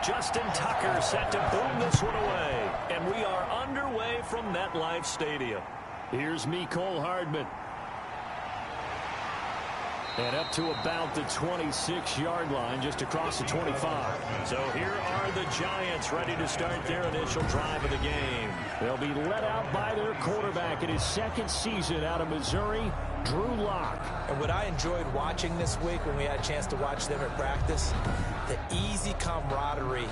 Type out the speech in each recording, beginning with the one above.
Justin Tucker set to boom this one away. And we are underway from MetLife Stadium. Here's Mecole Hardman. And up to about the 26-yard line, just across the 25. So here are the Giants ready to start their initial drive of the game. They'll be led out by their quarterback in his second season out of Missouri, Drew Lock. And what I enjoyed watching this week when we had a chance to watch them at practice, the easy camaraderie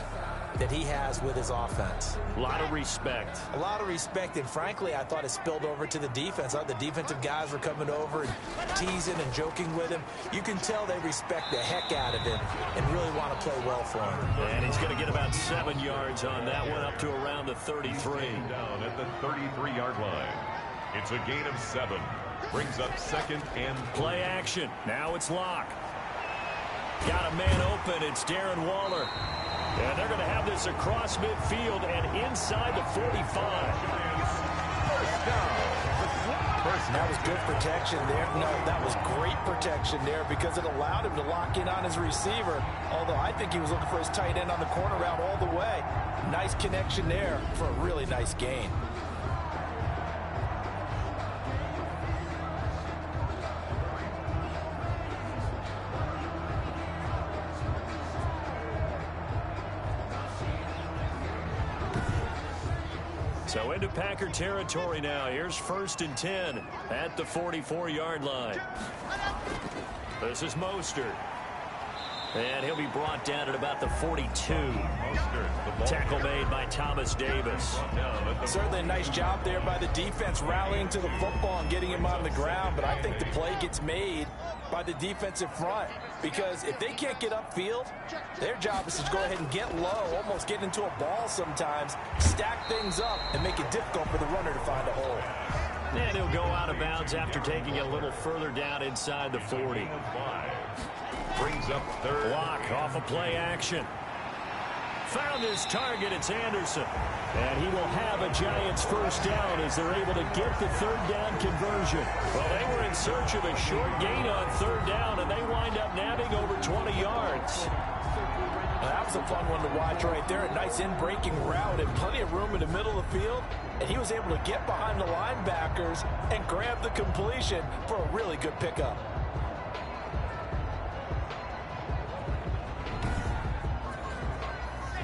that he has with his offense. A lot of respect. A lot of respect, and frankly, I thought it spilled over to the defense. I thought the defensive guys were coming over and teasing and joking with him. You can tell they respect the heck out of him and really want to play well for him. And he's going to get about 7 yards on that one, up to around the 33. Down at the 33-yard line. It's a gain of 7. Brings up second and play action. Now it's Lock. Got a man open. It's Darren Waller. And they're going to have this across midfield and inside the 45. That was good protection there. No, that was great protection there because it allowed him to lock in on his receiver. Although I think he was looking for his tight end on the corner route all the way. Nice connection there for a really nice gain. So into Packer territory now. Here's 1st and 10 at the 44-yard line. This is Mostert. And he'll be brought down at about the 42. Tackle made by Thomas Davis. Certainly a nice job there by the defense rallying to the football and getting him on the ground. But I think the play gets made by the defensive front. Because if they can't get upfield, their job is to go ahead and get low, almost get into a ball sometimes, stack things up, and make it difficult for the runner to find a hole. And he'll go out of bounds after taking it a little further down inside the 40. Brings up third. Lock off a play action. Found his target. It's Anderson. And he will have a Giants first down as they're able to get the third down conversion. Well, they were in search of a short gain on third down, and they wind up nabbing over 20 yards. Well, that was a fun one to watch right there. A nice in-breaking route and plenty of room in the middle of the field. And he was able to get behind the linebackers and grab the completion for a really good pickup.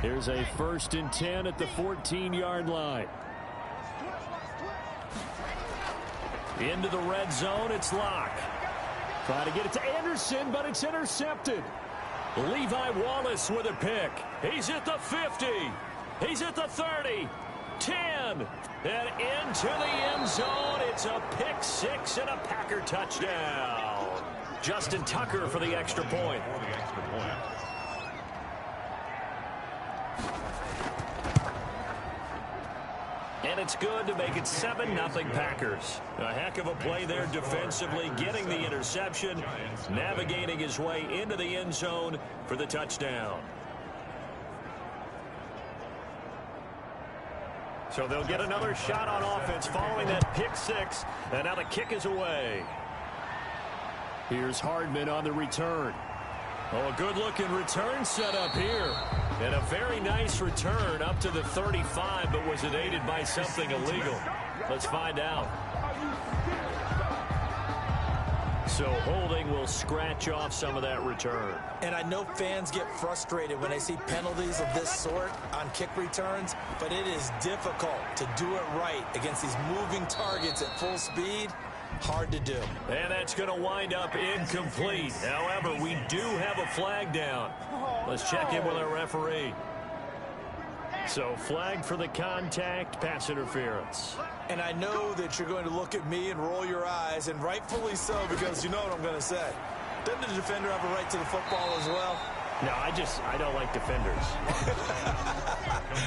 Here's a 1st and 10 at the 14-yard line. Into the red zone, it's Lock. Trying to get it to Anderson, but it's intercepted. Levi Wallace with a pick. He's at the 50. He's at the 30. 10. And into the end zone. It's a pick 6 and a Packer touchdown. Justin Tucker for the extra point. And it's good to make it 7-0 Packers. A heck of a play there defensively, getting the interception, navigating his way into the end zone for the touchdown. So they'll get another shot on offense following that pick 6, and now the kick is away. Here's Hardman on the return. Oh, a good-looking return set up here. And a very nice return up to the 35, but was it aided by something illegal? Let's find out. So holding will scratch off some of that return. And I know fans get frustrated when they see penalties of this sort on kick returns, but it is difficult to do it right against these moving targets at full speed. Hard to do. And that's going to wind up incomplete. However, we do have a flag down. Let's check in with our referee. So flag for the contact, pass interference. And I know that you're going to look at me and roll your eyes, and rightfully so, because you know what I'm going to say. Doesn't the defender have a right to the football as well? No, I don't like defenders.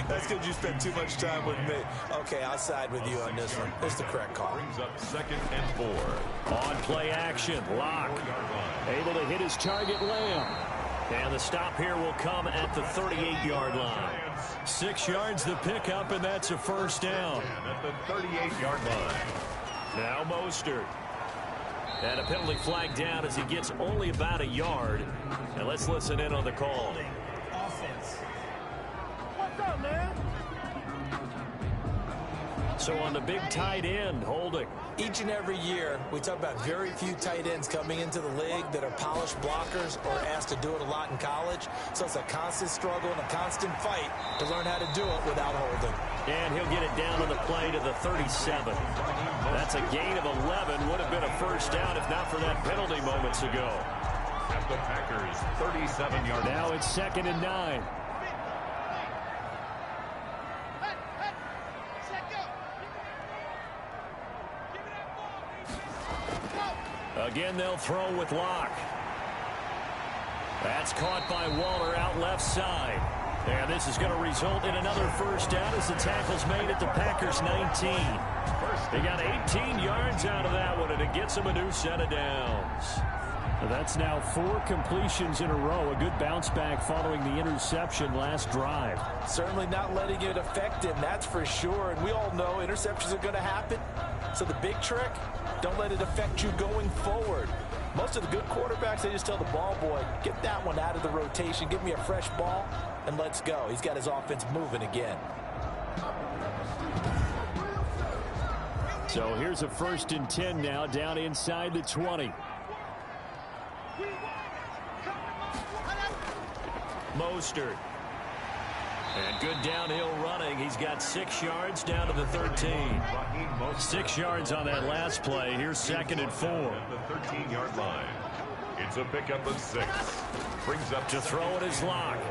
That's because you spend too much time with me. Okay, I'll side with you on this one. It's the correct call. Brings up 2nd and 4. On play action, Lock. Able to hit his target, Lamb. And the stop here will come at the 38-yard line. 6 yards the pickup, and that's a first down. At the 38-yard line. Now Mostert. And a penalty flag down as he gets only about a yard. And let's listen in on the call. Offense. So on the big tight end, holding. Each and every year, we talk about very few tight ends coming into the league that are polished blockers or asked to do it a lot in college. So it's a constant struggle and a constant fight to learn how to do it without holding. And he'll get it down on the play to the 37. That's a gain of 11. Would have been a first down if not for that penalty moments ago. At the Packers' 37-yard line. Now it's 2nd and 9. Again, they'll throw with Locke. That's caught by Waller out left side. And this is going to result in another first down as the tackle's made at the Packers' 19. They got 18 yards out of that one, and it gets them a new set of downs. That's now 4 completions in a row. A good bounce back following the interception last drive. Certainly not letting it affect him, that's for sure. And we all know interceptions are going to happen. So the big trick, don't let it affect you going forward. Most of the good quarterbacks, they just tell the ball boy, get that one out of the rotation, give me a fresh ball, and let's go. He's got his offense moving again. So here's a 1st and 10 now, down inside the 20. Mostert. And good downhill running. He's got 6 yards down to the 13. 6 yards on that last play. Here's 2nd and 4. At the 13-yard line. It's a pickup of 6. Brings up to throw it is Locke.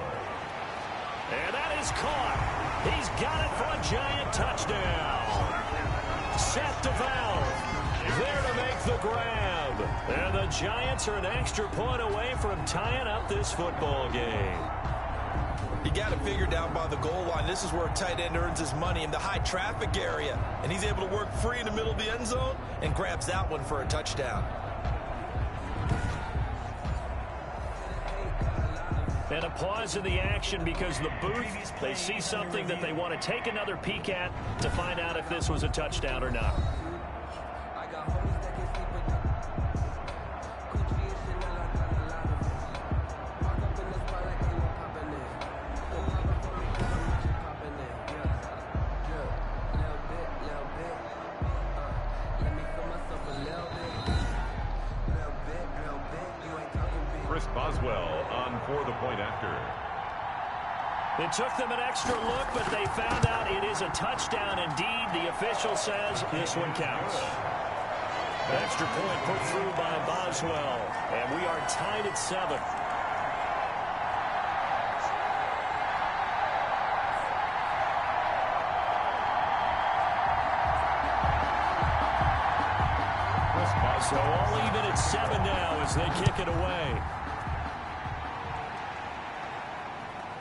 And that is caught. He's got it for a giant touchdown. Set to Valve. There to make the grab. And the Giants are an extra point away from tying up this football game. You got to figure down by the goal line. This is where a tight end earns his money in the high traffic area. And he's able to work free in the middle of the end zone and grabs that one for a touchdown. And a pause in the action because the booth, they see something that they want to take another peek at to find out if this was a touchdown or not. It took them an extra look, but they found out it is a touchdown indeed. The official says this one counts. Extra point put through by Boswell, and we are tied at 7. So all even at 7 now as they kick it away.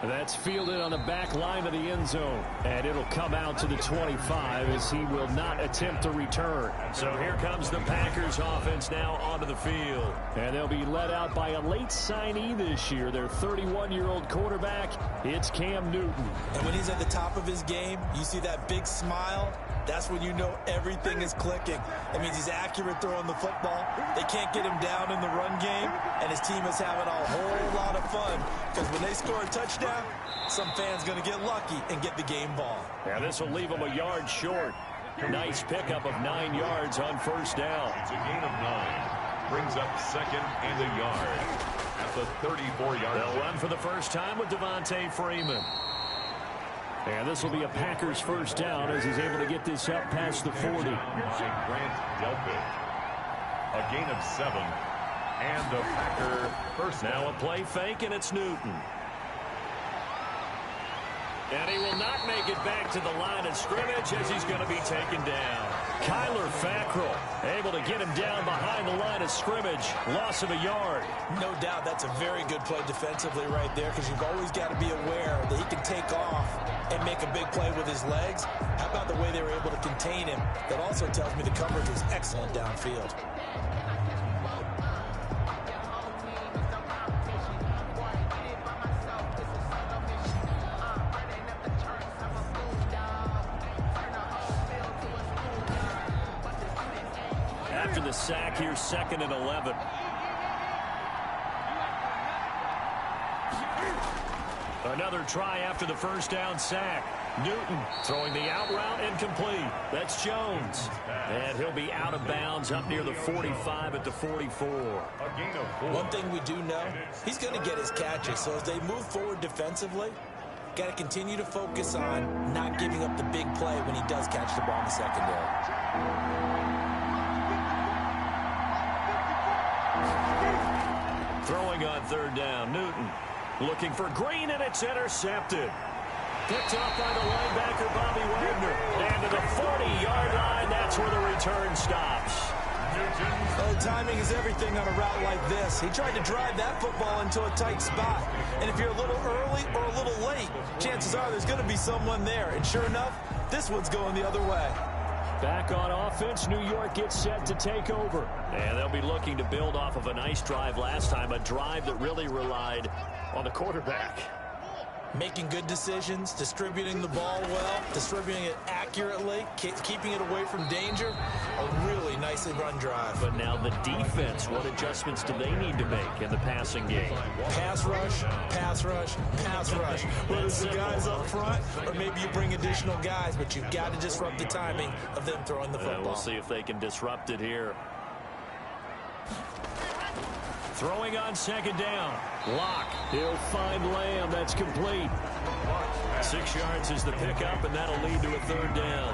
That's fielded on the back line of the end zone. And it'll come out to the 25 as he will not attempt to return. So here comes the Packers offense now onto the field. And they'll be led out by a late signee this year. Their 31-year-old quarterback, it's Cam Newton. And when he's at the top of his game, you see that big smile. That's when you know everything is clicking. That means he's accurate throwing the football. They can't get him down in the run game, and his team is having a whole lot of fun because when they score a touchdown, some fan's going to get lucky and get the game ball. Yeah, this will leave him a yard short. Nice pickup of 9 yards on first down. It's a gain of 9. Brings up 2nd and a yard at the 34-yard line. They'll run for the first time with Devontae Freeman. And this will be a Packers first down as he's able to get this up past the 40. Grant Delpit. A gain of 7. And a Packer first down. Now a play fake, and it's Newton. And he will not make it back to the line of scrimmage as he's going to be taken down. Kyler Fackrell able to get him down behind the line of scrimmage. Loss of a yard. No doubt that's a very good play defensively right there because you've always got to be aware that he can take off and make a big play with his legs. How about the way they were able to contain him? That also tells me the coverage was excellent downfield. After the sack, here's 2nd and 11. Another try after the first down sack. Newton throwing the out route incomplete. That's Jones. And he'll be out of bounds up near the 45 at the 44. One thing we do know, he's going to get his catches. So as they move forward defensively, got to continue to focus on not giving up the big play when he does catch the ball in the secondary. Throwing on third down, Newton looking for Green, and it's intercepted. Picked off by the linebacker, Bobby Wagner. And to the 40-yard line, that's where the return stops. Oh, timing is everything on a route like this. He tried to drive that football into a tight spot. And if you're a little early or a little late, chances are there's going to be someone there. And sure enough, this one's going the other way. Back on offense, New York gets set to take over. And they'll be looking to build off of a nice drive last time, a drive that really relied on the quarterback. Making good decisions, distributing the ball well, distributing it accurately, keeping it away from danger. A really nicely run drive. But now the defense, what adjustments do they need to make in the passing game? Pass rush, pass rush, pass rush. Whether it's the guys up front or maybe you bring additional guys, but you've got to disrupt the timing of them throwing the football. We'll see if they can disrupt it here. Throwing on second down. Lock. He'll find Lamb. That's complete. 6 yards is the pickup, and that'll lead to a third down.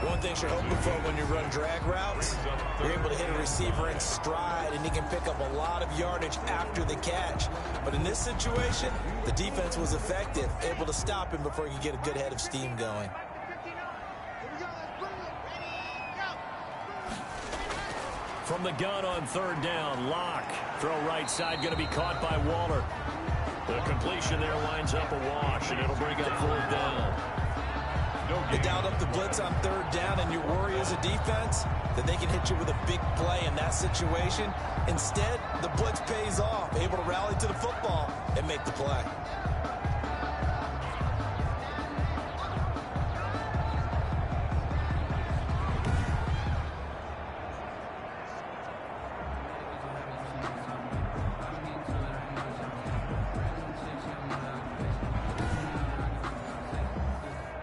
One thing you're hoping for when you run drag routes, you're able to hit a receiver in stride, and he can pick up a lot of yardage after the catch. But in this situation, the defense was effective, able to stop him before he could get a good head of steam going. From the gun on third down, Lock. Throw right side, going to be caught by Waller. The completion there winds up a wash, and it'll bring up fourth down. They dialed up the blitz on third down, and your worry as a defense that they can hit you with a big play in that situation. Instead, the blitz pays off, able to rally to the football and make the play.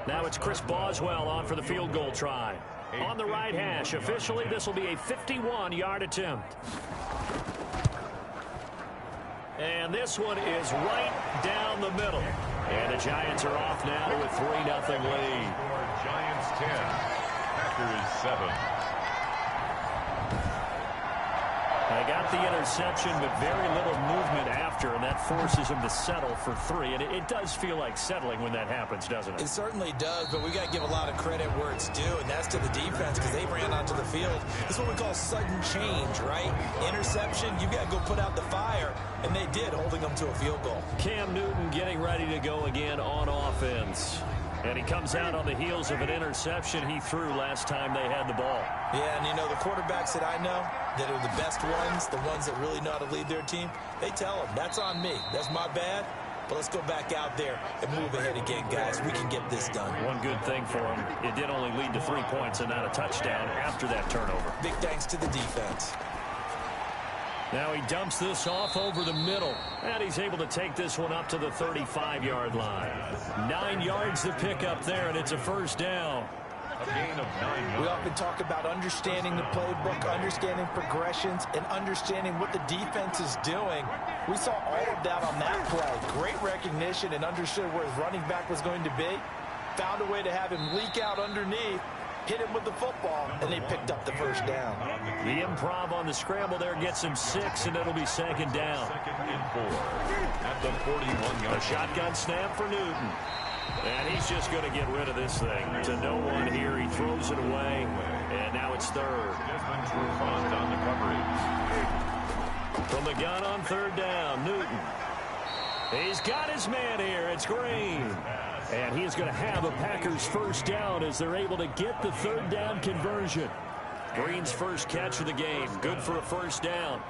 Now it's Chris Boswell on for the field goal try. On the right hash, officially this will be a 51-yard attempt. And this one is right down the middle. And the Giants are off now to a 3-0 lead. Giants 10, Packers 7. They got the interception, but very little movement after, and that forces them to settle for 3. And it does feel like settling when that happens, doesn't it? It certainly does, but we got to give a lot of credit where it's due, and that's to the defense because they ran onto the field. This is what we call sudden change, right? Interception, you got to go put out the fire, and they did, holding them to a field goal. Cam Newton getting ready to go again on offense. And he comes out on the heels of an interception he threw last time they had the ball. Yeah, and you know, the quarterbacks that I know that are the best ones, the ones that really know how to lead their team, they tell them, that's on me. That's my bad. But let's go back out there and move ahead again, guys. We can get this done. One good thing for him, it did only lead to 3 points and not a touchdown after that turnover. Big thanks to the defense. Now he dumps this off over the middle, and he's able to take this one up to the 35-yard line. 9 yards to pick up there, and it's a first down. A gain of 9 We often talk about understanding the playbook, understanding progressions, and understanding what the defense is doing. We saw all of that on that play. Great recognition and understood where his running back was going to be. Found a way to have him leak out underneath, hit him with the football, and they picked up the first down. The improv on the scramble there gets him 6, and it'll be second down. 2nd and 4 at the 41-yard. A shotgun snap for Newton. And he's just going to get rid of this thing. To no one here. He throws it away, and now it's third. Desmond Trufant on the coverage. From the gun on third down, Newton. He's got his man here. It's Green. And he's going to have a Packers first down as they're able to get the third down conversion. Green's first catch of the game. Good for a first down.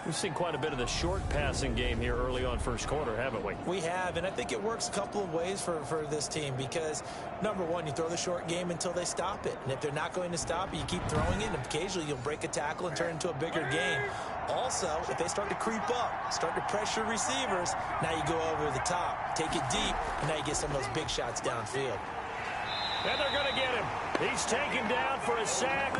We've seen quite a bit of the short passing game here early on first quarter, haven't we? We have, and I think it works a couple of ways for this team because, number one, you throw the short game until they stop it. And if they're not going to stop it, you keep throwing it, and occasionally you'll break a tackle and turn it into a bigger game. Also, if they start to creep up, start to pressure receivers, now you go over the top, take it deep, and now you get some of those big shots downfield. And they're going to get him. He's taken down for a sack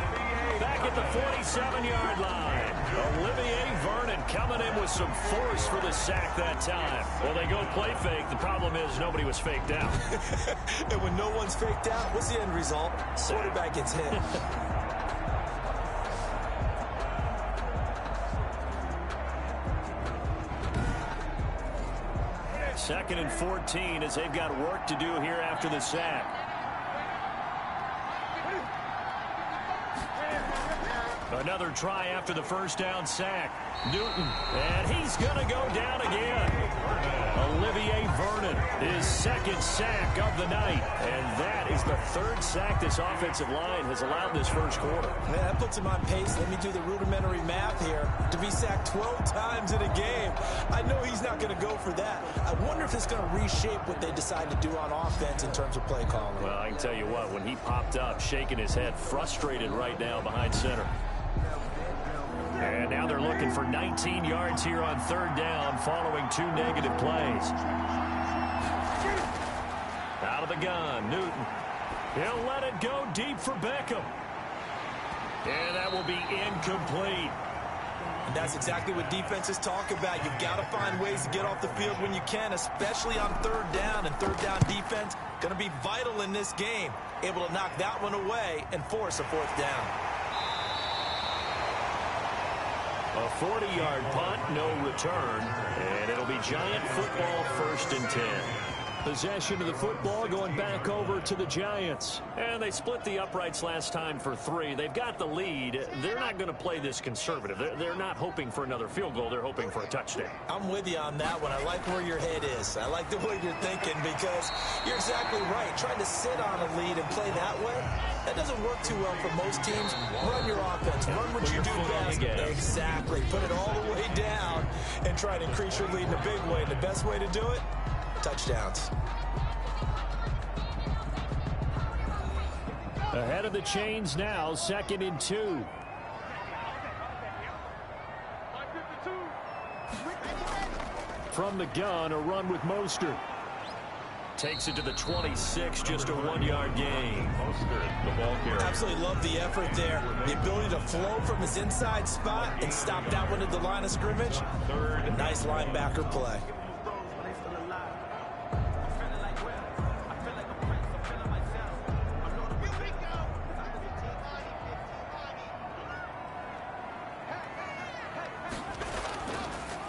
back at the 47-yard line. Olivier Vernon coming in with some force for the sack that time. Well, they go play fake. The problem is nobody was faked out. And when no one's faked out, what's the end result? Quarterback gets hit. Second and 14 as they've got work to do here after the sack. Another try after the first down sack. Newton, and he's going to go down again. Olivier Vernon, his second sack of the night. And that is the third sack this offensive line has allowed this first quarter. Man, that puts him on pace. Let me do the rudimentary math here. To be sacked 12 times in a game, I know he's not going to go for that. I wonder if it's going to reshape what they decide to do on offense in terms of play calling. Well, I can tell you what, when he popped up, shaking his head, frustrated right now behind center. And now they're looking for 19 yards here on third down following two negative plays. Out of the gun, Newton. He'll let it go deep for Beckham. And that will be incomplete. And that's exactly what defenses talk about. You've got to find ways to get off the field when you can, especially on third down. And third down defense going to be vital in this game. Able to knock that one away and force a fourth down. A 40-yard punt, no return, and it'll be Giant football, 1st and 10. Possession of the football going back over to the Giants. And they split the uprights last time for 3. They've got the lead. They're not going to play this conservative. They're not hoping for another field goal. They're hoping for a touchdown. I'm with you on that one. I like where your head is. I like the way you're thinking because you're exactly right. Trying to sit on a lead and play that way, that doesn't work too well for most teams. Run your offense. Run what you do best. Exactly. Put it all the way down and try to increase your lead in a big way. And the best way to do it, touchdowns. Ahead of the chains now, 2nd and 2. From the gun, a run with Mostert. Takes it to the 26, just a 1-yard gain. Mostert, the ball carrier. Absolutely love the effort there. The ability to flow from his inside spot and stop that one at the line of scrimmage. Nice linebacker play.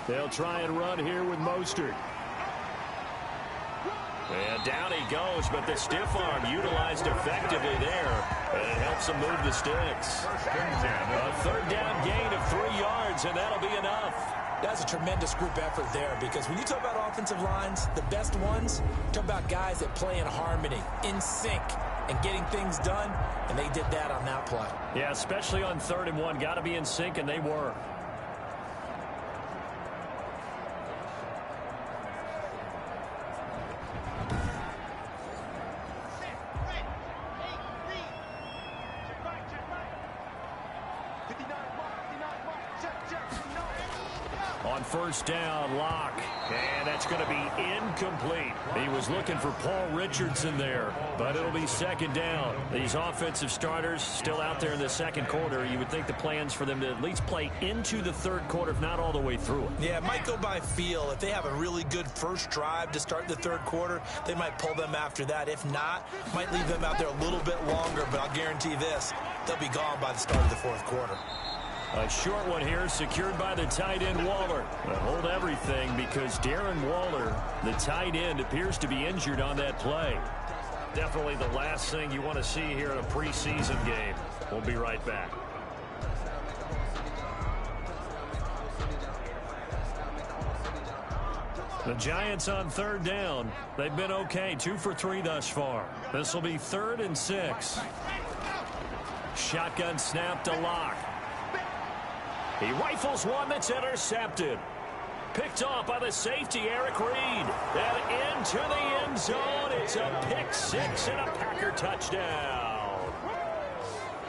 They'll try and run here with Mostert. And down he goes, but the stiff arm utilized effectively there. And it helps him move the sticks. A third down gain of 3 yards, and that'll be enough. That's a tremendous group effort there because when you talk about offensive lines, the best ones, talk about guys that play in harmony, in sync, and getting things done, and they did that on that play. Yeah, especially on 3rd and 1. Got to be in sync, and they were. On 1st down, Locke, and that's going to be incomplete. He was looking for Paul Richardson there, but it'll be 2nd down. These offensive starters still out there in the 2nd quarter. You would think the plans for them to at least play into the 3rd quarter, if not all the way through it. Yeah, it might go by feel. If they have a really good first drive to start the 3rd quarter, they might pull them after that. If not, might leave them out there a little bit longer, but I'll guarantee this, they'll be gone by the start of the 4th quarter. A short one here, secured by the tight end Waller. But hold everything because Darren Waller, the tight end, appears to be injured on that play. Definitely the last thing you want to see here in a preseason game. We'll be right back. The Giants on 3rd down. They've been okay, 2 for 3 thus far. This will be 3rd and 6. Shotgun snap to Locke. He rifles one that's intercepted. Picked off by the safety, Eric Reed. And into the end zone. It's a pick six and a Packer touchdown.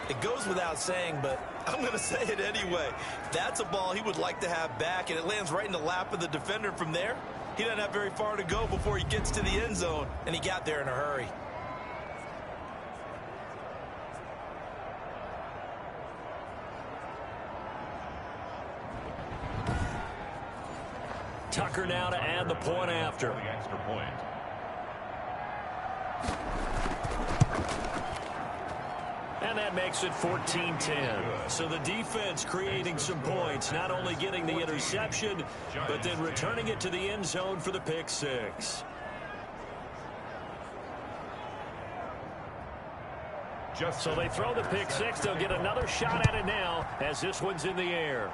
It goes without saying, but I'm going to say it anyway. That's a ball he would like to have back, and it lands right in the lap of the defender from there. He doesn't have very far to go before he gets to the end zone, and he got there in a hurry. Tucker now to add the point after. The extra point. And that makes it 14-10. So the defense creating some points, not only getting the interception, but then returning it to the end zone for the pick six. So they throw the pick six. They'll get another shot at it now as this one's in the air.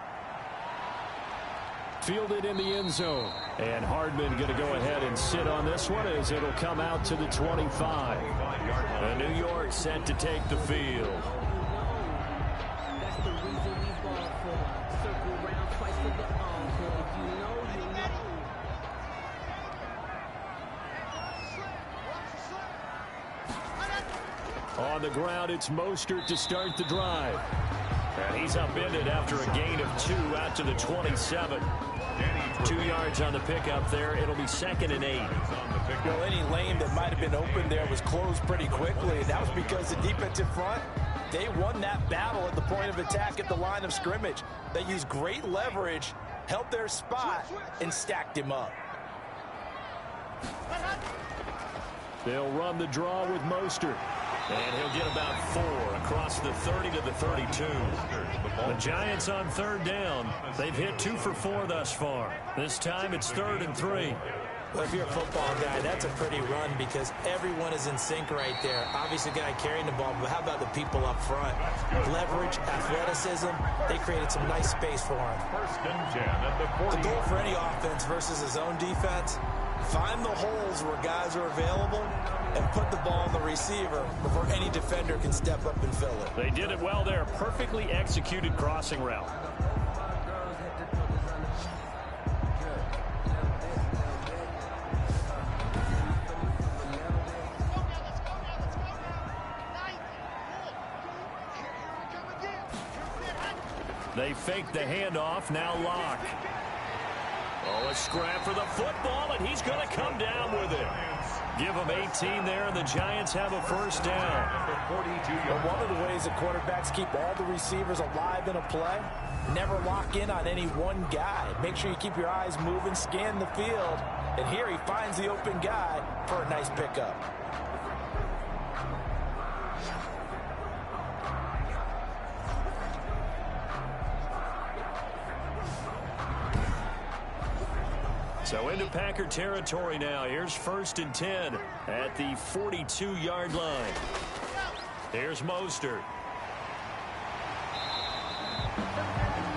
Fielded in the end zone. And Hardman going to go ahead and sit on this one as it'll come out to the 25. And New York set to take the field. On the ground, it's Mostert to start the drive. And he's upended after a gain of 2 out to the 27. 2 yards on the pickup there. It'll be 2nd and 8. Well, any lane that might have been open there was closed pretty quickly. And that was because the defensive front, they won that battle at the point of attack at the line of scrimmage. They used great leverage, held their spot, and stacked him up. They'll run the draw with Mostert. And he'll get about 4 across the 30 to the 32. The Giants on 3rd down. They've hit 2 for 4 thus far. This time it's 3rd and 3. Well, if you're a football guy, that's a pretty run because everyone is in sync right there. Obviously, the guy carrying the ball, but how about the people up front? Leverage, athleticism, they created some nice space for him. 1st and 10 at the 40. The goal for any offense versus his own defense, find the holes where guys are available and put the ball on the receiver before any defender can step up and fill it. They did it well there. Perfectly executed crossing route. They fake the handoff, now Locke. Oh, a scrap for the football, and he's going to come down with it. Give them 18 there, and the Giants have a 1st down. Well, one of the ways that quarterbacks keep all the receivers alive in a play, never lock in on any one guy. Make sure you keep your eyes moving, scan the field, and here he finds the open guy for a nice pickup. So into Packer territory now. Here's 1st and 10 at the 42-yard line. Here's Mostert.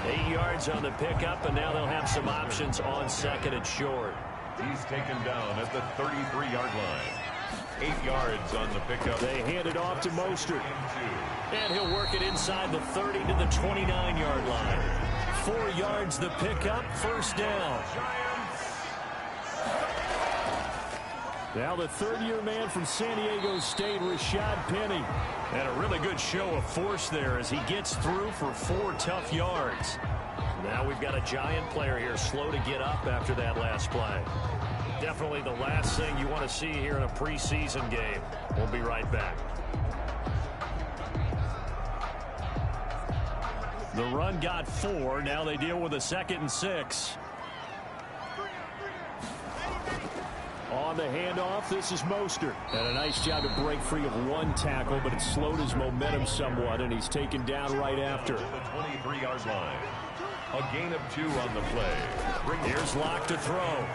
8 yards on the pickup, and now they'll have some options on 2nd and short. He's taken down at the 33-yard line. 8 yards on the pickup. They hand it off to Mostert. And he'll work it inside the 30 to the 29-yard line. 4 yards the pickup, 1st down. Now the 3rd-year man from San Diego State, Rashad Penny. And a really good show of force there as he gets through for 4 tough yards. Now we've got a Giant player here slow to get up after that last play. Definitely the last thing you want to see here in a preseason game. We'll be right back. The run got 4. Now they deal with a 2nd and 6. On the handoff, this is Mostert. And a nice job to break free of 1 tackle, but it slowed his momentum somewhat, and he's taken down right after. The 23-yard line. A gain of 2 on the play. Here's Locke to throw.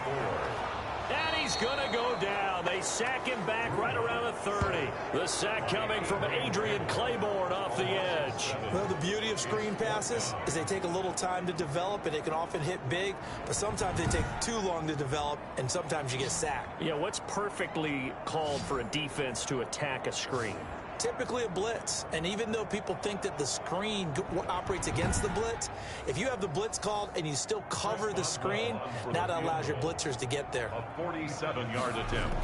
And he's going to go down. They sack him back right around the 30. The sack coming from Adrian Claiborne off the edge. Well, the beauty of screen passes is they take a little time to develop, and they can often hit big, but sometimes they take too long to develop, and sometimes you get sacked. Yeah, what's perfectly called for a defense to attack a screen? Typically a blitz, and even though people think that the screen operates against the blitz, if you have the blitz called and you still cover the screen, now that allows your blitzers to get there. A 47-yard attempt.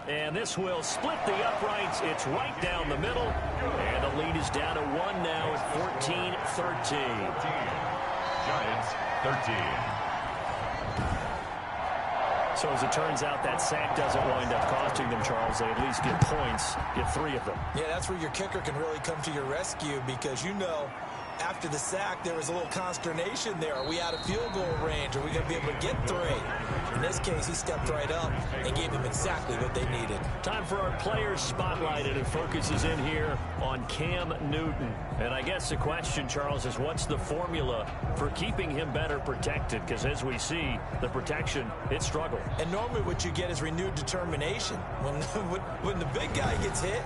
And this will split the uprights. It's right down the middle. And the lead is down to 1 now at 14-13. Giants 13. So as it turns out, that sack doesn't wind up costing them, Charles. They at least get points, get 3 of them. Yeah, that's where your kicker can really come to your rescue, because you know after the sack there was a little consternation there. Are we out of field goal range? Are we going to be able to get 3? In this case, he stepped right up and gave them exactly what they needed. Time for our players spotlighted, and focuses in here on Cam Newton. And I guess the question, Charles, is what's the formula for keeping him better protected? Because as we see, the protection, it struggled. And normally what you get is renewed determination. When the big guy gets hit,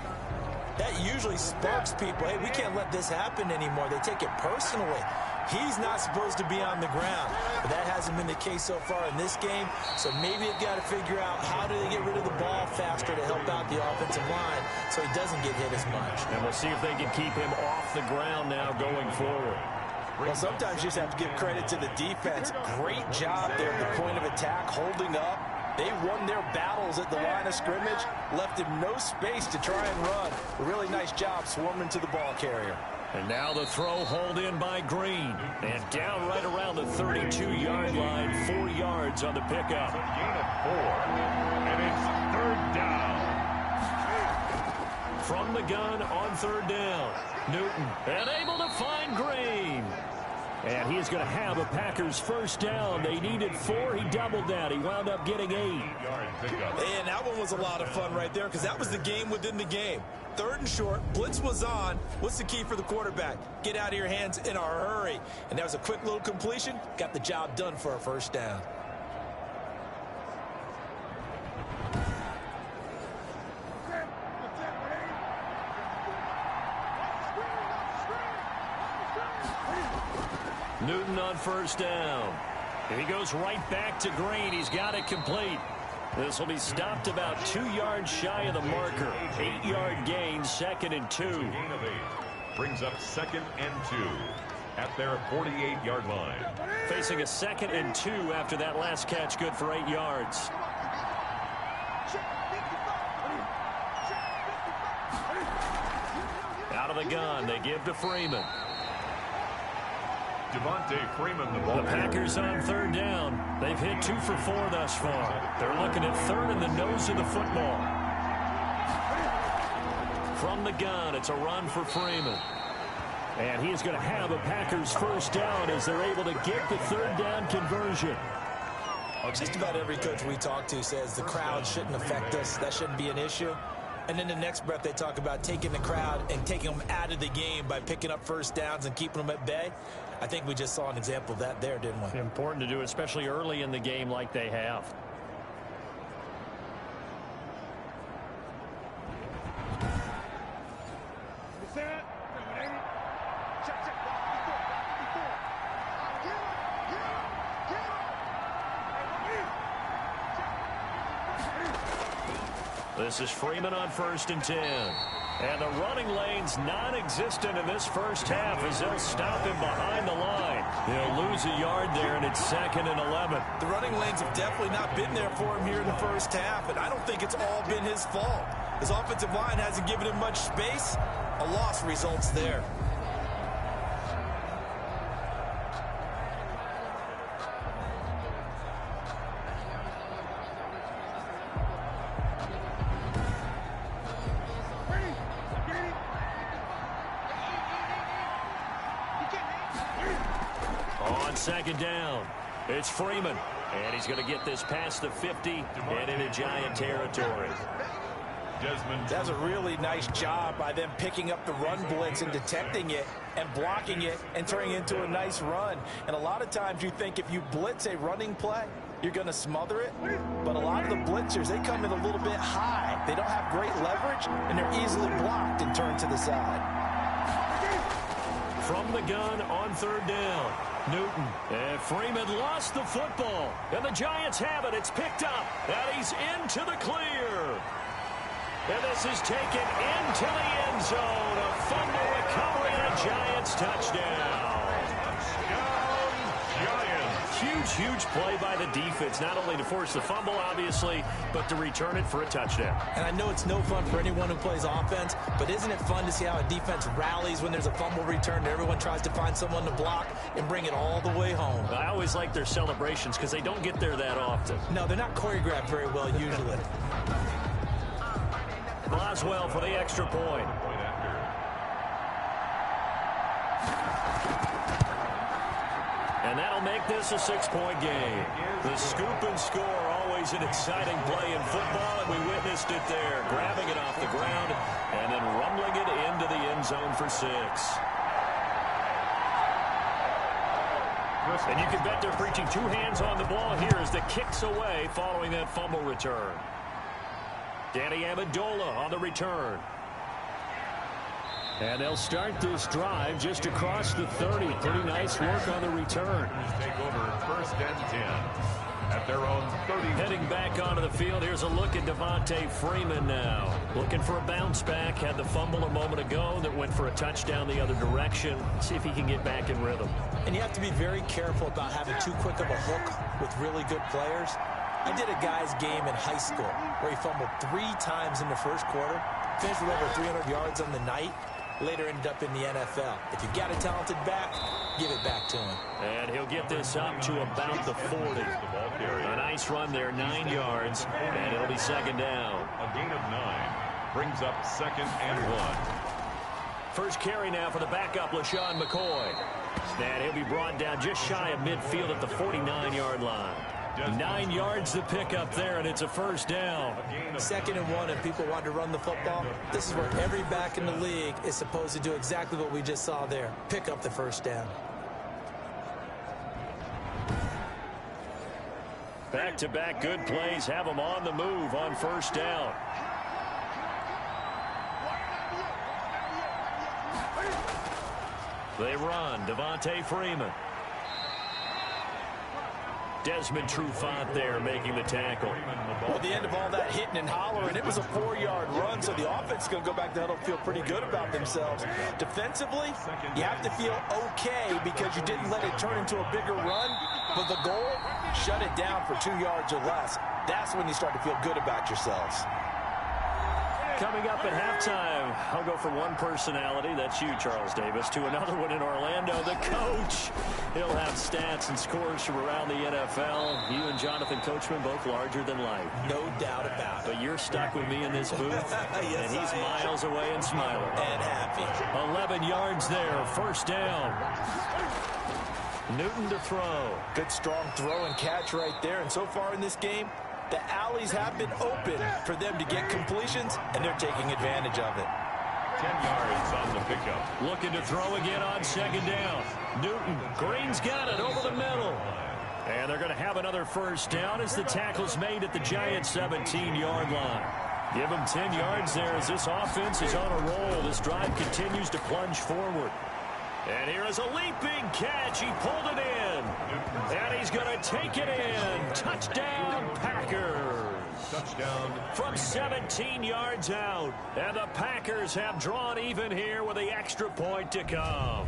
that usually sparks people. Hey, we can't let this happen anymore. They take it personally. He's not supposed to be on the ground. But that hasn't been the case so far in this game. So maybe they've got to figure out how do they get rid of the ball faster to help out the offensive line so he doesn't get hit as much. And we'll see if they can keep him off the ground now going forward. Well, sometimes you just have to give credit to the defense. Great job there at the point of attack, holding up. They won their battles at the line of scrimmage, left him no space to try and run. A really nice job swarming to the ball carrier. And now the throw hauled in by Green. And down right around the 32-yard line, 4 yards on the pickup. Gain of 4, and it's 3rd down. From the gun on 3rd down, Newton, and able to find Green. And he is going to have a Packers first down. They needed 4. He doubled that. He wound up getting 8. And that one was a lot of fun right there, because that was the game within the game. 3rd and short, blitz was on. What's the key for the quarterback? Get out of your hands in a hurry. And that was a quick little completion. Got the job done for a first down. Newton on first down. And he goes right back to Green. He's got it complete. This will be stopped about 2 yards shy of the marker. 8-yard gain, 2nd and 2. Gain of 8. Brings up 2nd and 2 at their 48-yard line. Facing a 2nd and 2 after that last catch, good for 8 yards. Out of the gun, they give to Freeman. Devontae Freeman, the ball. The Packers on 3rd down. They've hit 2 for 4 thus far. They're looking at 3rd in the nose of the football. From the gun, it's a run for Freeman. And he is going to have a Packers first down as they're able to get the 3rd down conversion. Just about every coach we talk to says the crowd shouldn't affect us. That shouldn't be an issue. And then the next breath they talk about taking the crowd and taking them out of the game by picking up first downs and keeping them at bay. I think we just saw an example of that there, didn't we? Important to do, especially early in the game like they have. This is Freeman on 1st and 10. And the running lane's non-existent in this first half as they'll stop him behind the line. He'll lose a yard there, and it's 2nd and 11. The running lanes have definitely not been there for him here in the first half, and I don't think it's all been his fault. His offensive line hasn't given him much space. A loss results there. On 2nd down, it's Freeman. And he's going to get this past the 50 and into Giant territory. That's a really nice job by them picking up the run blitz and detecting it and blocking it and turning it into a nice run. And a lot of times you think if you blitz a running play, you're going to smother it. But a lot of the blitzers, they come in a little bit high. They don't have great leverage, and they're easily blocked and turned to the side. From the gun on 3rd down, Newton. And Freeman lost the football. And the Giants have it. It's picked up. And he's into the clear. And this is taken into the end zone. A fumble recovery and a Giants touchdown. Huge play by the defense, not only to force the fumble, obviously, but to return it for a touchdown. And I know it's no fun for anyone who plays offense, but isn't it fun to see how a defense rallies when there's a fumble return and everyone tries to find someone to block and bring it all the way home? I always like their celebrations because they don't get there that often. No, they're not choreographed very well usually. Boswell for the extra point. And that'll make this a 6-point game. The scoop and score, always an exciting play in football, and we witnessed it there. Grabbing it off the ground and then rumbling it into the end zone for 6. And you can bet they're preaching 2 hands on the ball here as the kick's away following that fumble return. Danny Amendola on the return. And they'll start this drive just across the 30. Pretty nice work on the return. Take over 1st and 10 at their own 30. Heading back onto the field, here's a look at Devontae Freeman now. Looking for a bounce back. Had the fumble a moment ago that went for a touchdown the other direction. See if he can get back in rhythm. And you have to be very careful about having too quick of a hook with really good players. I did a guy's game in high school where he fumbled 3 times in the first quarter, finished with over 300 yards on the night, later ended up in the NFL. If you've got a talented back, give it back to him. And he'll get this up to about the 40. A nice run there, 9 yards, and it'll be 2nd down. A gain of 9 brings up 2nd and 1. First carry now for the backup, LaShawn McCoy. And he'll be brought down just shy of midfield at the 49-yard line. 9 yards to pick up there, and it's a 1st down. 2nd and 1, and people want to run the football. This is where every back in the league is supposed to do exactly what we just saw there. Pick up the 1st down. Back-to-back good plays have them on the move on 1st down. They run. Devontae Freeman. Desmond Trufant there making the tackle. Well, at the end of all that hitting and hollering, it was a 4-yard run, so the offense is going to go back to huddle, feel pretty good about themselves. Defensively, you have to feel okay because you didn't let it turn into a bigger run, but the goal, shut it down for 2 yards or less. That's when you start to feel good about yourselves. Coming up at halftime, I'll go from one personality, that's you, Charles Davis, to another one in Orlando, the coach. He'll have stats and scores from around the NFL. You and Jonathan Coachman, both larger than life. No doubt about it. But you're stuck with me in this booth, yes, and he's miles away and smiling. And happy. 11 yards there, 1st down. Newton to throw. Good strong throw and catch right there, and so far in this game, the alleys have been open for them to get completions, and they're taking advantage of it. 10 yards on the pickup. Looking to throw again on 2nd down. Newton, Green's got it over the middle. And they're going to have another 1st down as the tackle's made at the Giants' 17-yard line. Give them 10 yards there as this offense is on a roll. This drive continues to plunge forward. And here is a leaping catch. He pulled it in. And he's going to take it in. Touchdown, Packers. Touchdown. From 17 yards out. And the Packers have drawn even here with the extra point to come.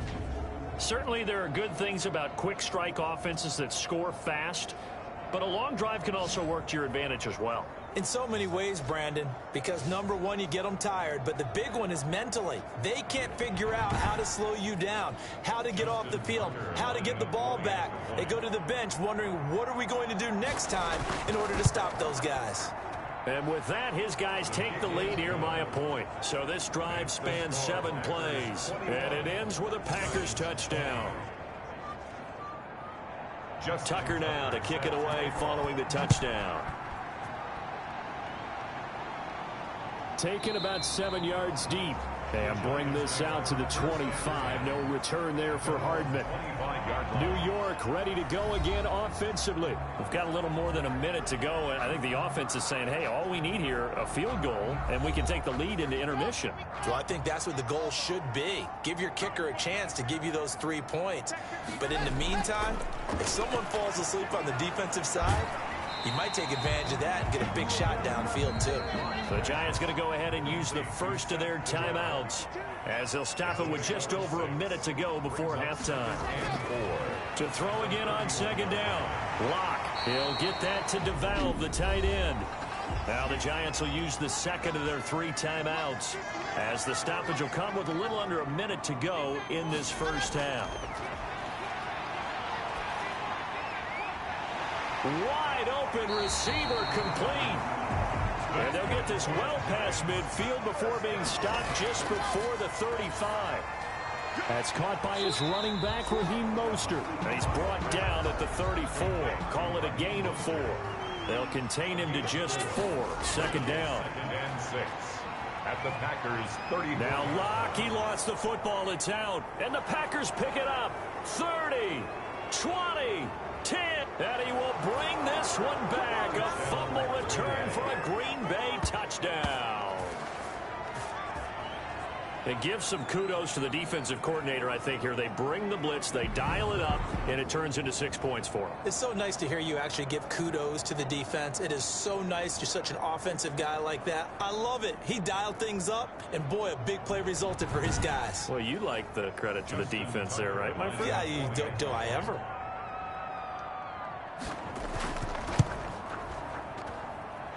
Certainly there are good things about quick strike offenses that score fast. But a long drive can also work to your advantage as well. In so many ways, Brandon, because number one, you get them tired, but the big one is mentally. They can't figure out how to slow you down, how to get off the field, how to get the ball back. They go to the bench wondering, what are we going to do next time in order to stop those guys? And with that, his guys take the lead here by a point. So this drive spans 7 plays, and it ends with a Packers touchdown. Tucker now to kick it away following the touchdown. Taken about 7 yards deep. And bring this out to the 25. No return there for Hardman. New York ready to go again offensively. We've got a little more than a minute to go. And I think the offense is saying, hey, all we need here, a field goal, and we can take the lead into intermission. Well, I think that's what the goal should be. Give your kicker a chance to give you those 3 points. But in the meantime, if someone falls asleep on the defensive side, he might take advantage of that and get a big shot downfield, too. The Giants going to go ahead and use the first of their timeouts as they'll stop it with just over a minute to go before halftime. To throw again on second down. Locke. He'll get that to DeValve, the tight end. Now the Giants will use the second of their 3 timeouts as the stoppage will come with a little under a minute to go in this first half. Wide open receiver complete. And they'll get this well past midfield before being stopped just before the 35. That's caught by his running back, Raheem Mostert. And he's brought down at the 34. Call it a gain of 4. They'll contain him to just 4. Second down. Second and 6 at the Packers 30. Now Locke, he lost the football. It's out. And the Packers pick it up. 30, 20, 10. And he will bring this one back. A fumble return for a Green Bay touchdown. It gives some kudos to the defensive coordinator, I think, here. They bring the blitz, they dial it up, and it turns into 6 points for them. It's so nice to hear you actually give kudos to the defense. It is so nice. You're such an offensive guy like that. I love it. He dialed things up, and boy, a big play resulted for his guys. Well, you like the credit to the defense there, right, my friend? Yeah, do I ever?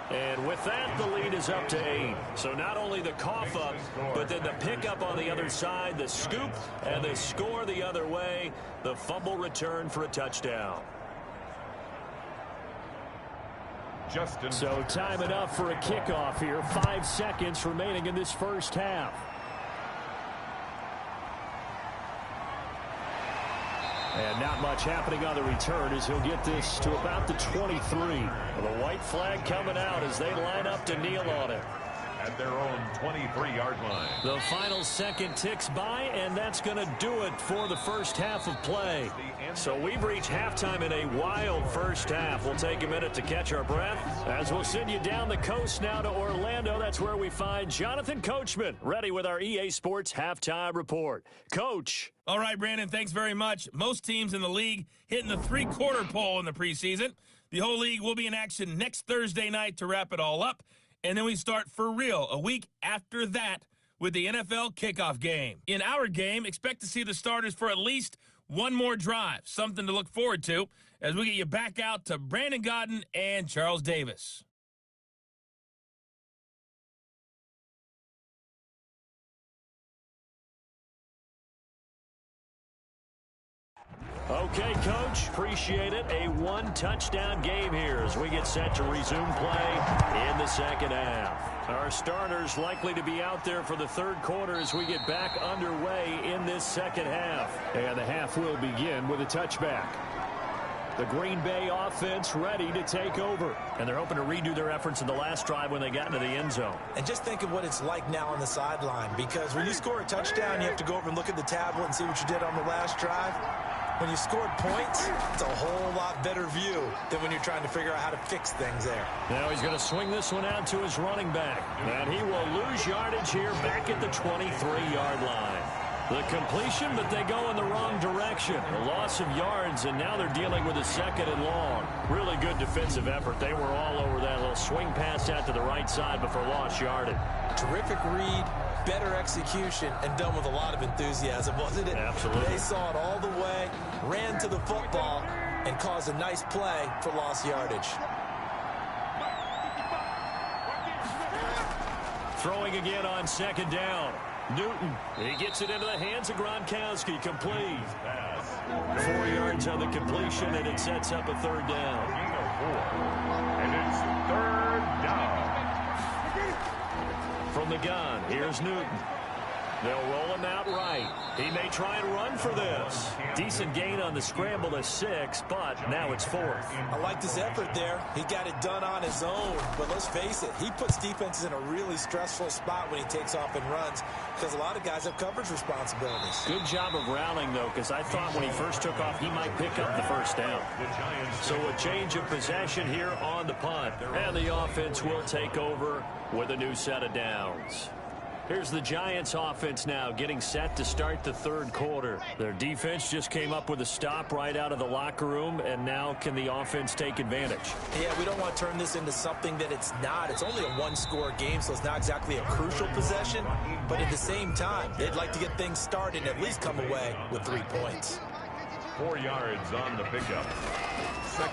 And with that, the lead is up to 8. So not only the cough up, but then the pickup on the other side, the scoop, and the score the other way. The fumble return for a touchdown. So time enough for a kickoff here. 5 seconds remaining in this first half. And not much happening on the return as he'll get this to about the 23. The white flag coming out as they line up to kneel on it. At their own 23-yard line. The final second ticks by, and that's going to do it for the first half of play. So we've reached halftime in a wild first half. We'll take a minute to catch our breath as we'll send you down the coast now to Orlando. That's where we find Jonathan Coachman, ready with our EA Sports Halftime Report. Coach. All right, Brandon, thanks very much. Most teams in the league hitting the three-quarter pole in the preseason. The whole league will be in action next Thursday night to wrap it all up. And then we start for real a week after that with the NFL kickoff game. In our game, expect to see the starters for at least one more drive, something to look forward to as we get you back out to Brandon Godden and Charles Davis. Okay, Coach, appreciate it. A one-touchdown game here as we get set to resume play in the second half. Our starters likely to be out there for the third quarter as we get back underway in this second half. And the half will begin with a touchback. The Green Bay offense ready to take over. And they're hoping to redo their efforts in the last drive when they got into the end zone. And just think of what it's like now on the sideline, because when you score a touchdown, you have to go over and look at the tablet and see what you did on the last drive. When you scored points, it's a whole lot better view than when you're trying to figure out how to fix things there. Now he's going to swing this one out to his running back. And he will lose yardage here back at the 23-yard line. The completion, but they go in the wrong direction. A loss of yards, and now they're dealing with a second and long. Really good defensive effort. They were all over that little swing pass out to the right side before lost yardage. Terrific read, better execution, and done with a lot of enthusiasm, wasn't it? Absolutely. They saw it all the way, ran to the football, and caused a nice play for lost yardage. Throwing again on second down. Newton, he gets it into the hands of Gronkowski, complete. 4 yards on the completion, and it sets up a third down. And it's third down. From the gun, here's Newton. They'll roll him out right. He may try and run for this. Decent gain on the scramble to 6, but now it's 4th. I like this effort there. He got it done on his own, but let's face it, he puts defenses in a really stressful spot when he takes off and runs because a lot of guys have coverage responsibilities. Good job of rallying, though, because I thought when he first took off, he might pick up the first down. So a change of possession here on the punt, and the offense will take over with a new set of downs. Here's the Giants offense now getting set to start the third quarter. Their defense just came up with a stop right out of the locker room, and now can the offense take advantage? Yeah, we don't want to turn this into something that it's not. It's only a one-score game, so it's not exactly a crucial possession. But at the same time, they'd like to get things started and at least come away with 3 points. 4 yards on the pickup.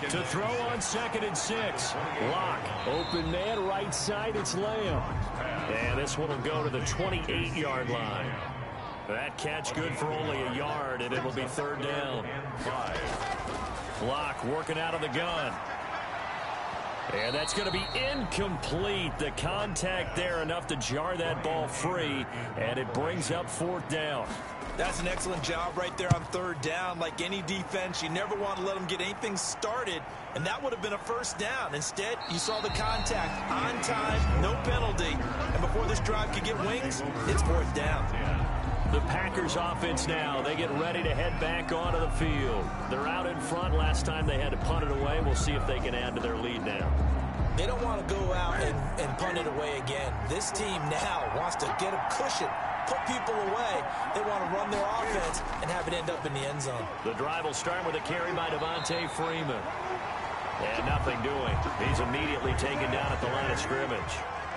To throw on 2nd and 6. Lock. Open man, right side, it's Lamb. And this one will go to the 28-yard line. That catch good for only a yard, and it'll be 3rd down. Lock working out of the gun. And that's going to be incomplete. The contact there enough to jar that ball free, and it brings up 4th down. That's an excellent job right there on 3rd down. Like any defense, you never want to let them get anything started, and that would have been a 1st down. Instead, you saw the contact on time, no penalty, and before this drive could get wings, it's 4th down. The Packers offense now, they get ready to head back onto the field. They're out in front. Last time they had to punt it away. We'll see if they can add to their lead now. They don't want to go out and punt it away again. This team now wants to get a cushion, put people away. They want to run their offense and have it end up in the end zone. The drive will start with a carry by Devontae Freeman. And nothing doing. He's immediately taken down at the line of scrimmage.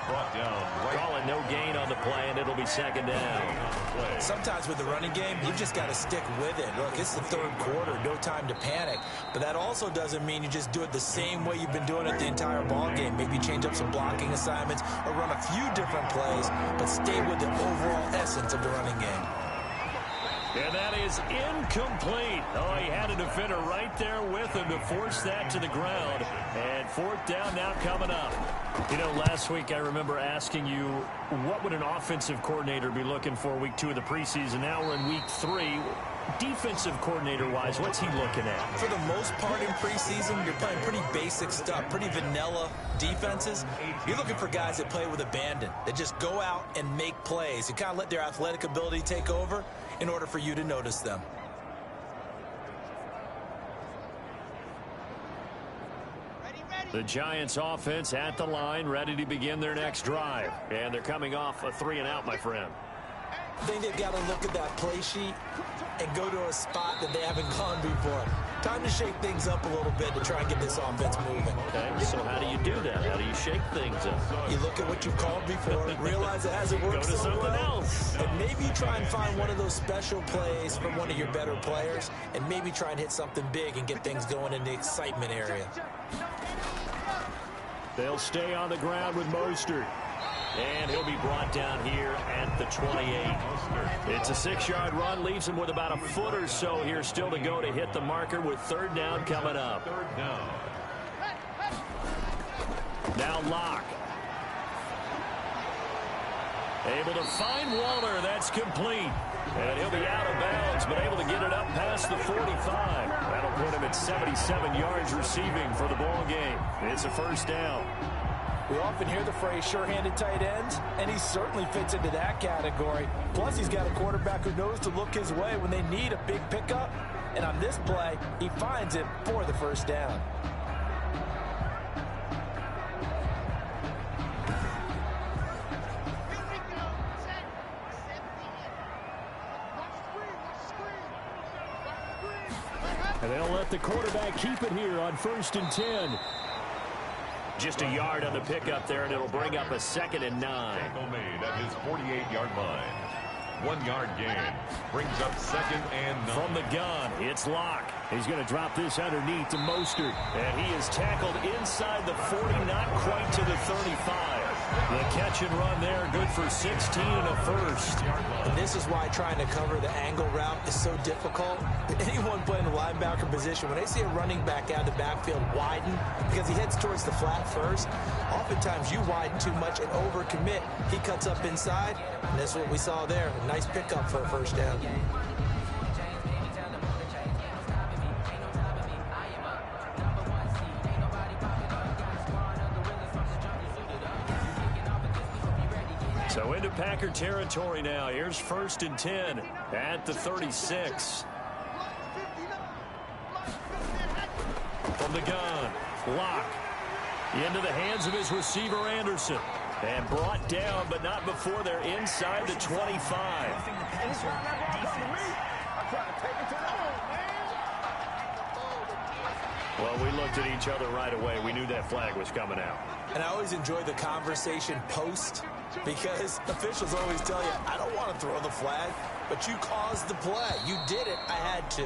Brought down. Call it no gain on the play, and it'll be 2nd down. Sometimes with the running game, you've just got to stick with it. Look, it's the 3rd quarter, no time to panic. But that also doesn't mean you just do it the same way you've been doing it the entire ball game. Maybe change up some blocking assignments or run a few different plays, but stay with the overall essence of the running game. And that is incomplete. Oh, he had a defender right there with him to force that to the ground. And 4th down now coming up. You know, last week I remember asking you, what would an offensive coordinator be looking for week 2 of the preseason? Now we're in week 3. Defensive coordinator-wise, what's he looking at? For the most part in preseason, you're playing pretty basic stuff, pretty vanilla defenses. You're looking for guys that play with abandon, that just go out and make plays. You kind of let their athletic ability take over in order for you to notice them. The Giants offense at the line, ready to begin their next drive. And they're coming off a 3-and-out, my friend. I think they've got to look at that play sheet and go to a spot that they haven't gone before. Time to shake things up a little bit to try and get this offense moving. Okay, so how do you do that? How do you shake things up? You look at what you've called before, realize it hasn't worked Go to so something well, else. and maybe try and find one of those special plays from one of your better players, and maybe try and hit something big and get things going in the excitement area. They'll stay on the ground with Mostert. And he'll be brought down here at the 28. It's a 6-yard run, leaves him with about a foot or so here still to go to hit the marker with 3rd down coming up. 3rd down. Now Lock. Able to find Waller. That's complete. And he'll be out of bounds, but able to get it up past the 45. That'll put him at 77 yards receiving for the ball game. It's a 1st down. We often hear the phrase sure-handed tight ends, and he certainly fits into that category. Plus, he's got a quarterback who knows to look his way when they need a big pickup. And on this play, he finds it for the 1st down. And they'll let the quarterback keep it here on 1st and 10. Just a yard on the pickup there, and it'll bring up a 2nd and 9. Tackle made at his 48-yard line. 1-yard gain. Brings up 2nd and 9. From the gun, it's Lock. He's going to drop this underneath to Mostert. And he is tackled inside the 40, not quite to the 35. The catch and run there, good for 16 and a 1st. And this is why trying to cover the angle route is so difficult. Anyone playing the linebacker position, when they see a running back out of the backfield widen, because he heads towards the flat first, oftentimes you widen too much and overcommit. He cuts up inside, and that's what we saw there. A nice pickup for a 1st down. So into Packer territory now. Here's 1st and 10 at the 36. From the gun, Lock into the hands of his receiver, Anderson. And brought down, but not before they're inside the 25. Well, we looked at each other right away. We knew that flag was coming out. And I always enjoy the conversation post, because officials always tell you, I don't want to throw the flag, but you caused the play. You did it. I had to.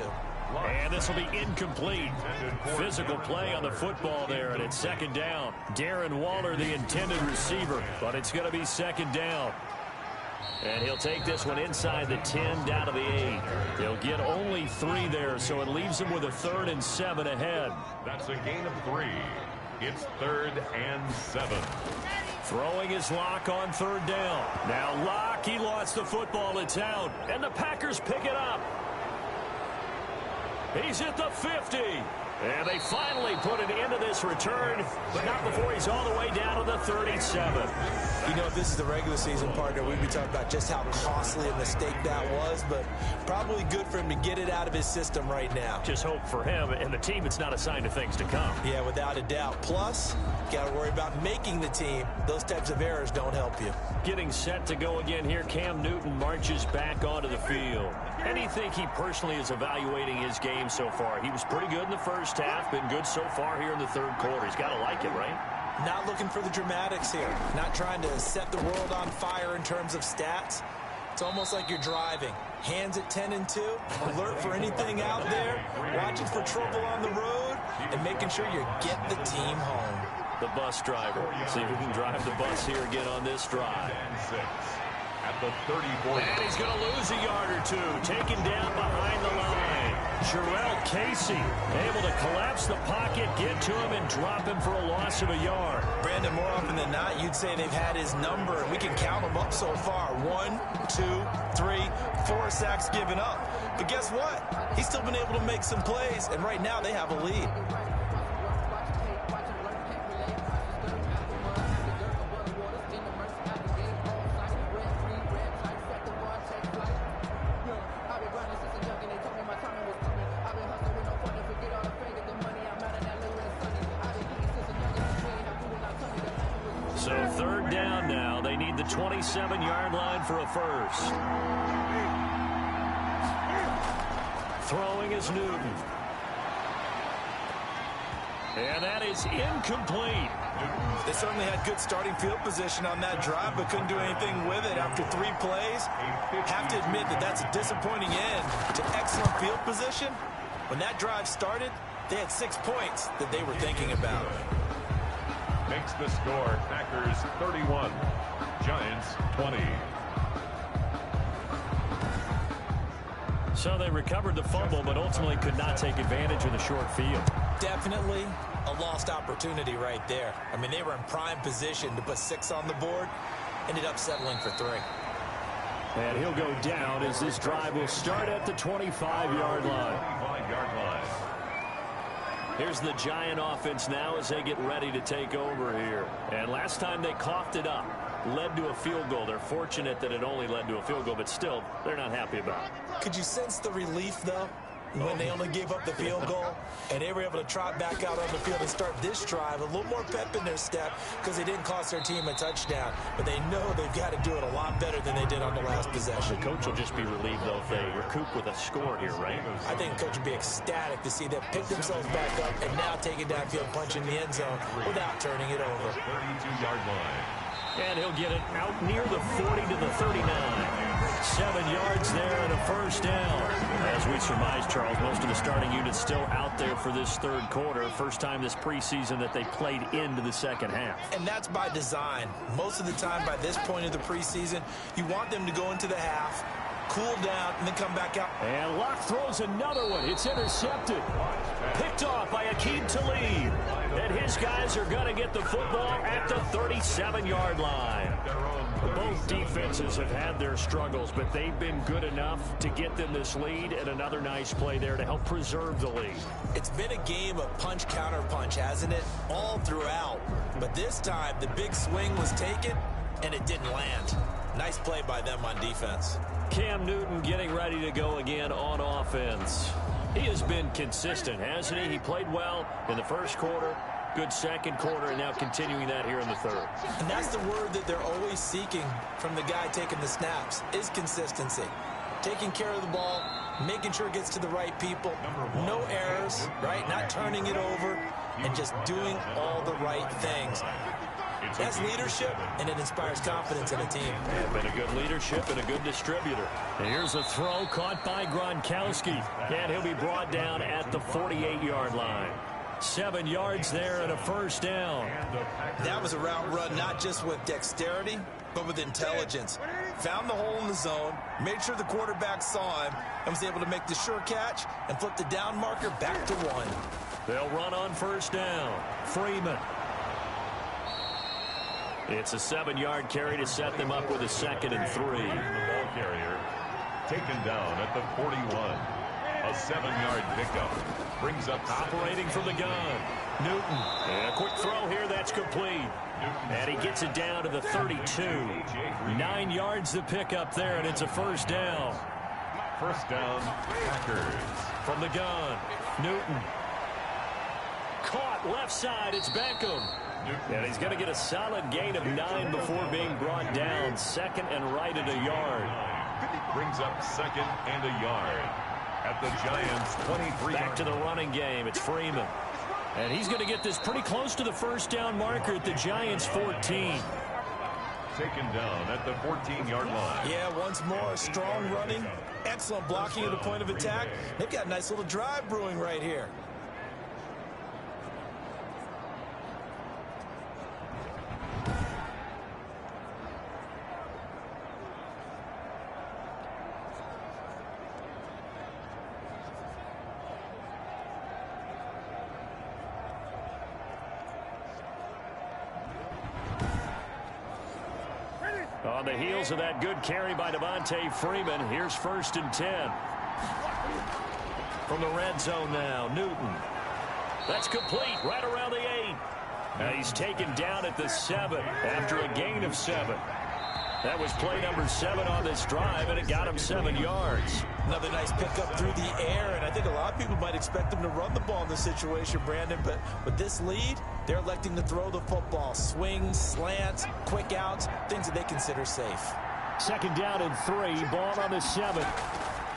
And this will be incomplete. Physical play on the football there, and it's second down. Darren Waller, the intended receiver, but it's going to be second down. And he'll take this one inside the 10, down to the 8. He'll get only 3 there, so it leaves him with a 3rd and 7 ahead. That's a gain of 3. It's 3rd and 7. Throwing his Lock on 3rd down. Now Lock, he lost the football. It's out, and the Packers pick it up. He's at the 50. And they finally put an end to this return, but not before he's all the way down to the 37. You know, if this is the regular season, partner, we'd be talking about just how costly a mistake that was, but probably good for him to get it out of his system right now. Just hope for him and the team it's not a sign of things to come. Yeah, without a doubt. Plus, got to worry about making the team. Those types of errors don't help you. Getting set to go again here, Cam Newton marches back onto the field. And you think he personally is evaluating his game so far? He was pretty good in the first half, been good so far here in the 3rd quarter. He's got to like it, right? Not looking for the dramatics here. Not trying to set the world on fire in terms of stats. It's almost like you're driving. Hands at 10 and 2, alert for anything out there, watching for trouble on the road, and making sure you get the team home. The bus driver. See if he can drive the bus here again on this drive. At the 34. And he's going to lose a yard or 2. Taken down behind the line. Jarrell Casey able to collapse the pocket, get to him, and drop him for a loss of a yard. Brandon, more often than not, you'd say they've had his number, and we can count them up so far. 1, 2, 3, 4 sacks given up. But guess what? He's still been able to make some plays, and right now they have a lead. So 3rd down now. They need the 27-yard line for a first. Throwing is Newton. And that is incomplete. They certainly had good starting field position on that drive, but couldn't do anything with it after 3 plays. Have to admit that that's a disappointing end to excellent field position. When that drive started, they had 6 points that they were thinking about. Makes the score Packers 31, Giants 20. So they recovered the fumble, but ultimately could not take advantage of the short field. Definitely a lost opportunity right there. I mean, they were in prime position to put 6 on the board. Ended up settling for 3. And he'll go down as this drive will start at the 25-yard line. 25-yard line. Here's the Giant offense now as they get ready to take over here. And last time they coughed it up, led to a field goal. They're fortunate that it only led to a field goal, but still, they're not happy about it. Could you sense the relief, though, when they only gave up the field goal and they were able to trot back out on the field and start this drive? A little more pep in their step because they didn't cost their team a touchdown, but they know they've got to do it a lot better than they did on the last possession. The coach will just be relieved, though, if they recoup with a score here, right? I think the coach would be ecstatic to see them pick themselves back up and now take it downfield, punch in the end zone without turning it over. 32-yard line. And he'll get it out near the 40 to the 39. 7 yards there and a first down. As we surmise, Charles, most of the starting units still out there for this 3rd quarter. First time this preseason that they played into the second half. And that's by design. Most of the time by this point of the preseason, you want them to go into the half, cool down, and then come back out. And Locke throws another one. It's intercepted. Picked off by Akeem Talib. And his guys are going to get the football at the 37-yard line. Both defenses have had their struggles, but they've been good enough to get them this lead, and another nice play there to help preserve the lead. It's been a game of punch-counter-punch, hasn't it? All throughout. But this time, the big swing was taken, and it didn't land. Nice play by them on defense. Cam Newton getting ready to go again on offense. He has been consistent, hasn't he? He played well in the first quarter, Good second quarter, and now continuing that here in the third. And that's the word that they're always seeking from the guy taking the snaps, is consistency. Taking care of the ball, making sure it gets to the right people, no errors, right? Not turning it over, and just doing all the right things. That's leadership, and it inspires confidence in a team. Been a good leadership and a good distributor. And here's a throw caught by Gronkowski, and he'll be brought down at the 48-yard line. 7 yards there and a first down. That was a route run not just with dexterity, but with intelligence. Found the hole in the zone, made sure the quarterback saw him, and was able to make the sure catch and flip the down marker back to 1. They'll run on first down. Freeman. It's a 7-yard carry to set them up with a 2nd and 3. The ball carrier taken down at the 41. A 7-yard pickup brings up operating from the gun. Newton. And a quick throw here that's complete. And he gets it down to the 32. 9 yards to pick up there, and it's a first down. First down, Packers. From the gun, Newton. Caught left side, it's Beckham. And he's going to get a solid gain of 9 before being brought down. 2nd and right at a yard. Brings up 2nd and a yard at the Giants' 23. Back to the running game. It's Freeman. And he's going to get this pretty close to the first down marker at the Giants' 14. Taken down at the 14-yard line. Yeah, once more, strong running, excellent blocking at the point of attack. They've got a nice little drive brewing right here. On the heels of that good carry by Devontae Freeman, here's 1st and 10. From the red zone now, Newton. That's complete right around the 8. Now he's taken down at the 7 after a gain of 7. That was play number 7 on this drive, and it got him 7 yards. Another nice pickup through the air, and I think a lot of people might expect him to run the ball in this situation, Brandon, but with this lead, they're electing to throw the football. Swings, slants, quick outs, things that they consider safe. 2nd down and 3, ball on the 7.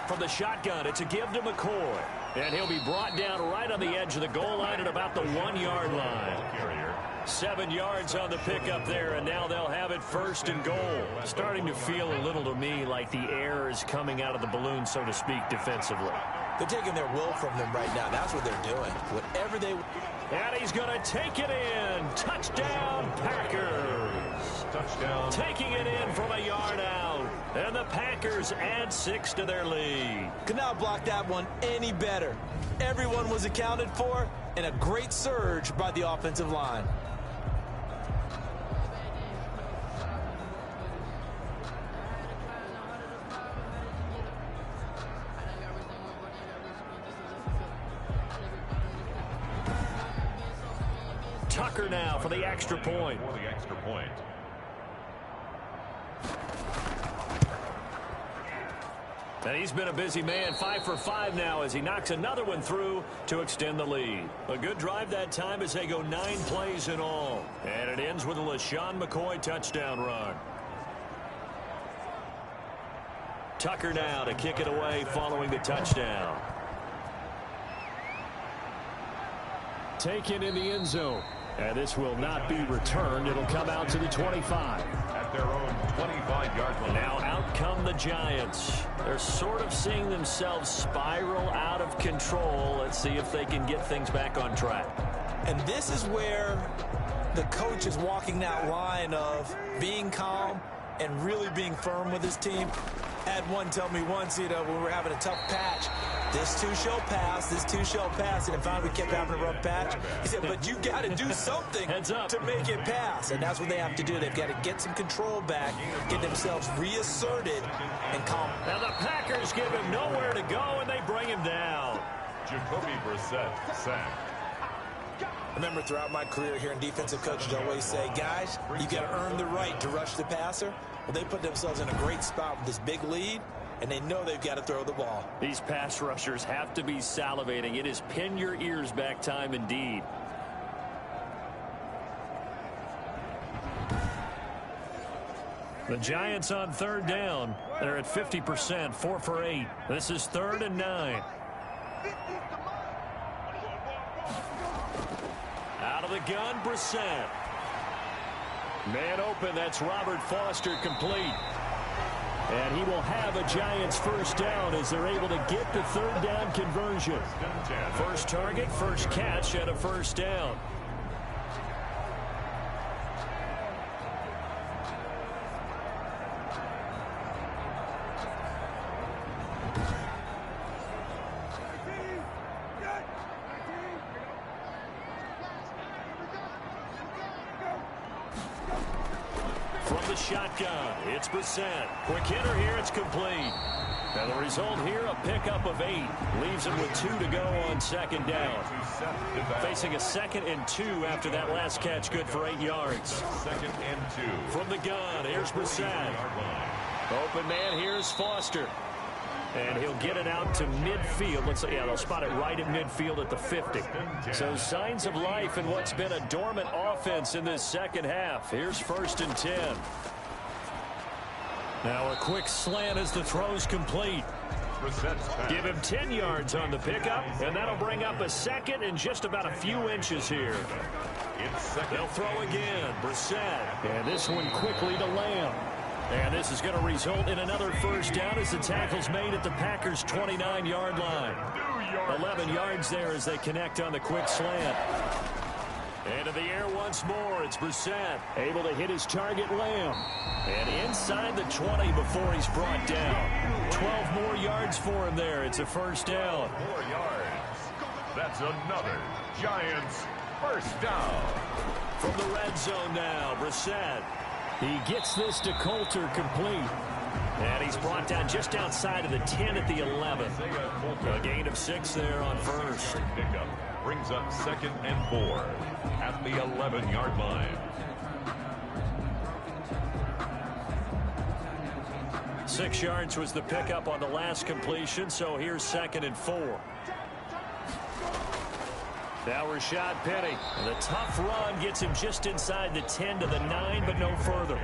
From the shotgun, it's a give to McCoy. And he'll be brought down right on the edge of the goal line at about the 1-yard line. 7 yards on the pickup there, and now they'll have it 1st and goal. Starting to feel a little to me like the air is coming out of the balloon, so to speak, defensively. They're taking their will from them right now. That's what they're doing. Whatever they... And he's going to take it in. Touchdown, Packers. Touchdown. Taking it in from a yard out. And the Packers add 6 to their lead. Could not block that one any better. Everyone was accounted for, and a great surge by the offensive line. Tucker now for the extra point. For the extra point. And he's been a busy man, 5 for 5 now as he knocks another one through to extend the lead. A good drive that time as they go 9 plays in all. And it ends with a LaShawn McCoy touchdown run. Tucker now to kick it away following the touchdown. Taken in the end zone. And this will not be returned. It'll come out to the 25. At their own 25-yard line. Now out come the Giants. They're sort of seeing themselves spiral out of control. Let's see if they can get things back on track. And this is where the coach is walking that line of being calm and really being firm with his team. Had one tell me once, when we were having a tough patch, this too shall pass, this too shall pass. And finally we kept having a rough patch. He said, but you got to do something to make it pass. And that's what they have to do. They've got to get some control back, get themselves reasserted, and calm. Now the Packers give him nowhere to go, and they bring him down. Jacoby Brissett sacked. Remember, throughout my career here in defensive coaches, I always say, guys, you got to earn the right to rush the passer. Well, they put themselves in a great spot with this big lead, and they know they've got to throw the ball. These pass rushers have to be salivating. It is pin your ears back time indeed. The Giants on third down. They're at 50%, 4 for 8. This is 3rd and 9. Out of the gun, Brissett. Man open, that's Robert Foster, complete. And he will have a Giants first down as they're able to get the third down conversion. First target, first catch, and a first down. Shotgun. It's Brissett. Quick hitter here. It's complete. And the result here, a pickup of 8. Leaves him with 2 to go on second down. Facing a 2nd and 2 after that last catch. Good for 8 yards. 2nd and 2. From the gun, here's Brissett. Open man, here's Foster. And he'll get it out to midfield. Let's say, yeah, they'll spot it right at midfield at the 50. So signs of life in what's been a dormant offense in this second half. Here's 1st and 10. Now a quick slant as the throw's complete. Give him 10 yards on the pickup, and that'll bring up a 2nd and just about a few inches here. They'll throw again. Brissett. And this one quickly to Lamb. And this is going to result in another first down as the tackle's made at the Packers' 29-yard line. 11 yards there as they connect on the quick slant. Into the air once more. It's Brissett. Able to hit his target, Lamb. And inside the 20 before he's brought down. 12 more yards for him there. It's a first down. 4 yards. That's another Giants first down. From the red zone now, Brissett. He gets this to Coulter, complete. And he's brought down just outside of the 10 at the 11. A gain of 6 there on first. Pickup brings up 2nd and 4 at the 11-yard line. 6 yards was the pickup on the last completion, so here's 2nd and 4. Now Rashad Penny. The tough run gets him just inside the 10 to the 9, but no further.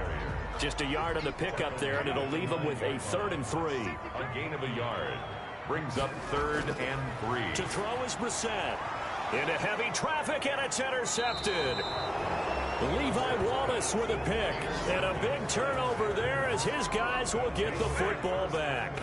Just a yard on the pickup there, and it'll leave him with a 3rd and 3. A gain of a yard brings up 3rd and 3. To throw is Brissett. Into heavy traffic, and it's intercepted. Levi Wallace with a pick. And a big turnover there as his guys will get the football back.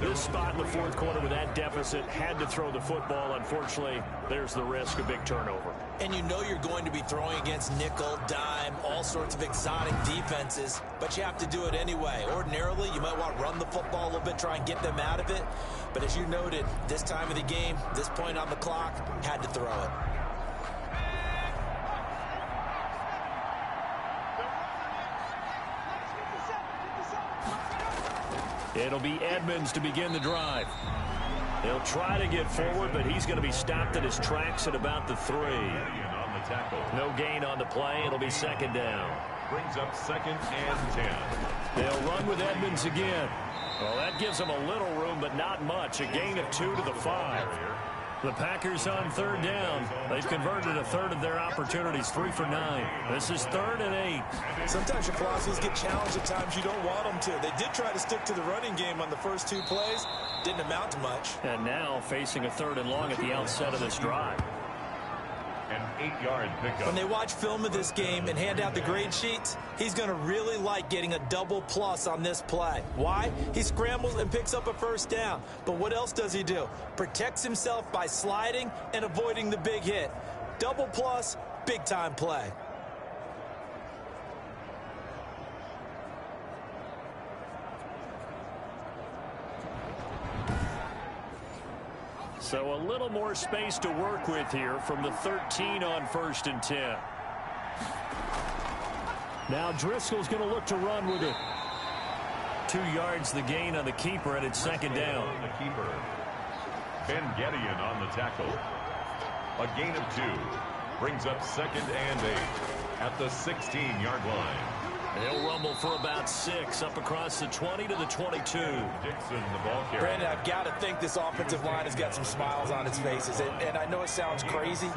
This spot in the 4th quarter with that deficit, had to throw the football. Unfortunately, there's the risk of big turnover. And you know you're going to be throwing against nickel, dime, all sorts of exotic defenses, but you have to do it anyway. Ordinarily, you might want to run the football a little bit, try and get them out of it. But as you noted, this time of the game, this point on the clock, had to throw it. It'll be Edmonds to begin the drive. He'll try to get forward, but he's going to be stopped in his tracks at about the 3. No gain on the play. It'll be 2nd down. Brings up 2nd and 10. They'll run with Edmonds again. Well, that gives them a little room, but not much. A gain of 2 to the 5. The Packers on 3rd down. They've converted a 3rd of their opportunities, 3 for 9. This is 3rd and 8. Sometimes your philosophies get challenged at times you don't want them to. They did try to stick to the running game on the first 2 plays. Didn't amount to much. And now facing a 3rd and long at the outset of this drive. An 8-yard pickup. When they watch film of this game and hand out the grade sheets, he's going to really like getting a double plus on this play. Why? He scrambles and picks up a first down. But what else does he do? Protects himself by sliding and avoiding the big hit. Double plus, big-time play. So a little more space to work with here from the 13 on 1st and 10. Now Driscoll's going to look to run with it. 2 yards the gain on the keeper, and it's 2nd down. The keeper. Ben Gedeon on the tackle. A gain of 2. Brings up 2nd and 8 at the 16-yard line. They'll rumble for about 6 up across the 20 to the 22. Dixon, the ball carrier. Brandon, I've got to think this offensive line has got some smiles on its faces. And I know it sounds crazy,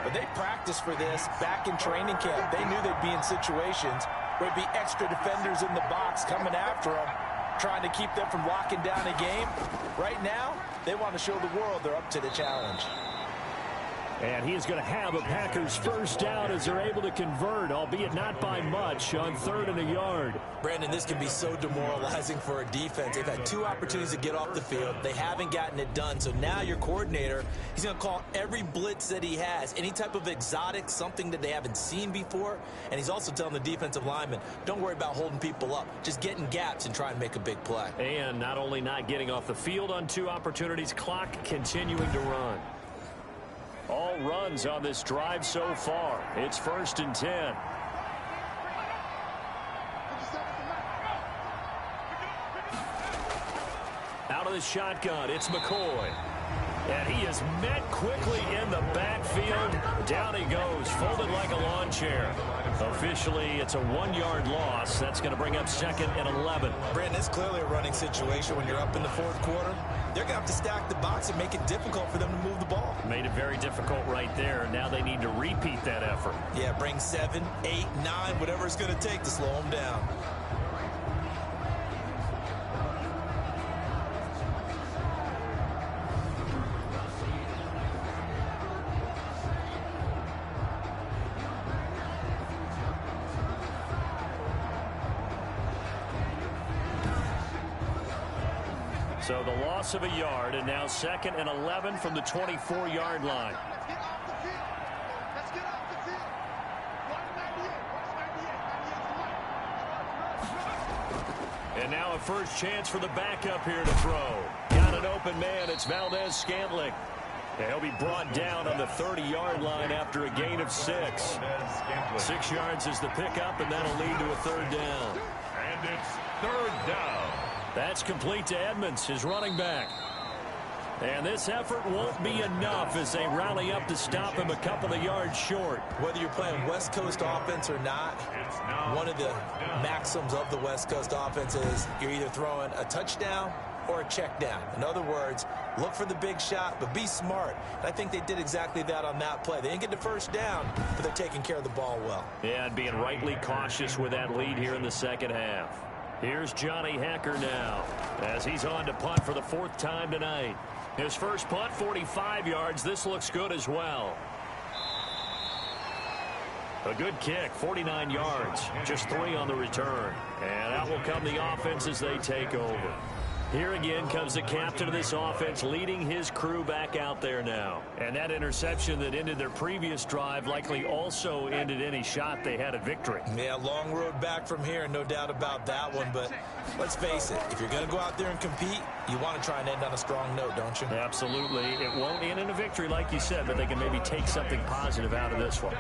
but they practiced for this back in training camp. They knew they'd be in situations where there'd be extra defenders in the box coming after them, trying to keep them from locking down a game. Right now, they want to show the world they're up to the challenge. And he is going to have a Packers first down as they're able to convert, albeit not by much, on 3rd and a yard. Brandon, this can be so demoralizing for a defense. They've had 2 opportunities to get off the field. They haven't gotten it done. So now your coordinator, he's going to call every blitz that he has, any type of exotic, something that they haven't seen before. And he's also telling the defensive linemen, don't worry about holding people up. Just get in gaps and try and make a big play. And not only not getting off the field on 2 opportunities, clock continuing to run. All runs on this drive so far. It's 1st and 10. Out of the shotgun, it's McCoy. And he is met quickly in the backfield. Down he goes, folded like a lawn chair. Officially, it's a 1-yard loss. That's going to bring up 2nd and 11. Brandon, it's clearly a running situation when you're up in the 4th quarter. They're going to have to stack the box and make it difficult for them to move the ball. Made it very difficult right there. Now they need to repeat that effort. Yeah, bring 7, 8, 9, whatever it's going to take to slow them down. So the loss of a yard, and now 2nd and 11 from the 24-yard line. And now a first chance for the backup here to throw. Got an open man. It's Valdez-Scantling. He'll be brought down on the 30-yard line after a gain of 6. 6 yards is the pickup, and that'll lead to a 3rd down. And it's 3rd down. That's complete to Edmonds, his running back. And this effort won't be enough as they rally up to stop him a couple of yards short. Whether you're playing West Coast offense or not, one of the maxims of the West Coast offense is you're either throwing a touchdown or a check down. In other words, look for the big shot, but be smart. And I think they did exactly that on that play. They didn't get the first down, but they're taking care of the ball well. Yeah, and being rightly cautious with that lead here in the 2nd half. Here's Johnny Hacker now as he's on to punt for the 4th time tonight. His first punt, 45 yards. This looks good as well. A good kick, 49 yards. Just 3 on the return. And out will come the offense as they take over. Here again comes the captain of this offense, leading his crew back out there now. And that interception that ended their previous drive likely also ended any shot they had at victory. Yeah, long road back from here, no doubt about that one. But let's face it, if you're going to go out there and compete, you want to try and end on a strong note, don't you? Absolutely. It won't end in a victory, like you said, but they can maybe take something positive out of this one.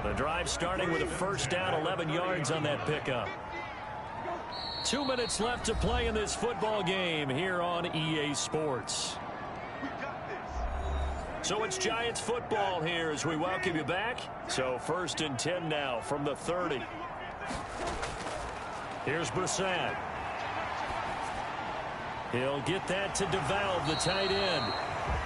The drive starting with a first down, 11 yards on that pickup. 2 minutes left to play in this football game here on EA Sports. So it's Giants football here as we welcome you back. So 1st and 10 now from the 30. Here's Brissett. He'll get that to DeValve, the tight end.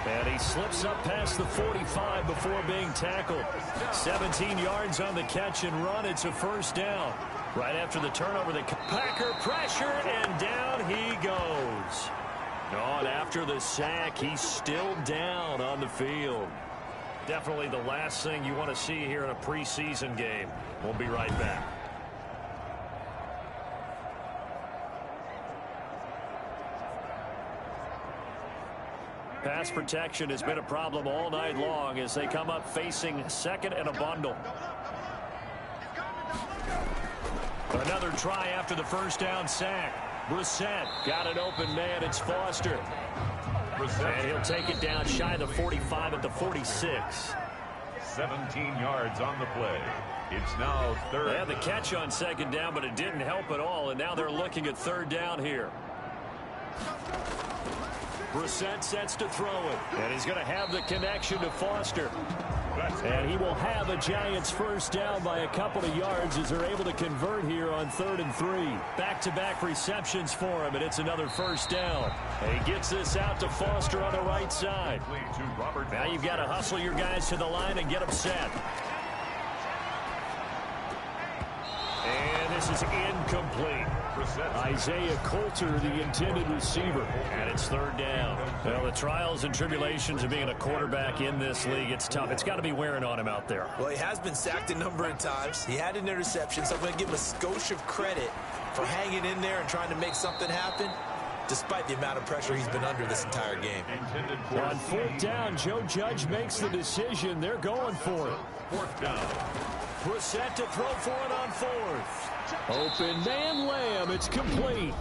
And he slips up past the 45 before being tackled. 17 yards on the catch and run. It's a first down. Right after the turnover, the Packer pressure, and down he goes. Oh, and after the sack, he's still down on the field. Definitely the last thing you want to see here in a preseason game. We'll be right back. Pass protection has been a problem all night long as they come up facing 2nd and a bundle. Another try after the first down sack. Brissett got an open man. It's Foster. And he'll take it down shy of the 45 at the 46. 17 yards on the play. It's now 3rd. They had the catch on 2nd down, but it didn't help at all. And now they're looking at 3rd down here. Brissett sets to throw it. And he's going to have the connection to Foster. And he will have a Giants first down by a couple of yards as they're able to convert here on 3rd and 3. Back-to-back receptions for him, and it's another first down. And he gets this out to Foster on the right side. Now you've got to hustle your guys to the line and get them set. And this is incomplete. Isaiah Coulter, the intended receiver. And it's third down. Well, the trials and tribulations of being a quarterback in this league, it's tough. It's got to be wearing on him out there. Well, he has been sacked a number of times. He had an interception, so I'm going to give him a skosh of credit for hanging in there and trying to make something happen, despite the amount of pressure he's been under this entire game. On fourth down, Joe Judge makes the decision. They're going for it. Fourth down. Brissett to throw for it on fourth. Open man Lamb. It's complete.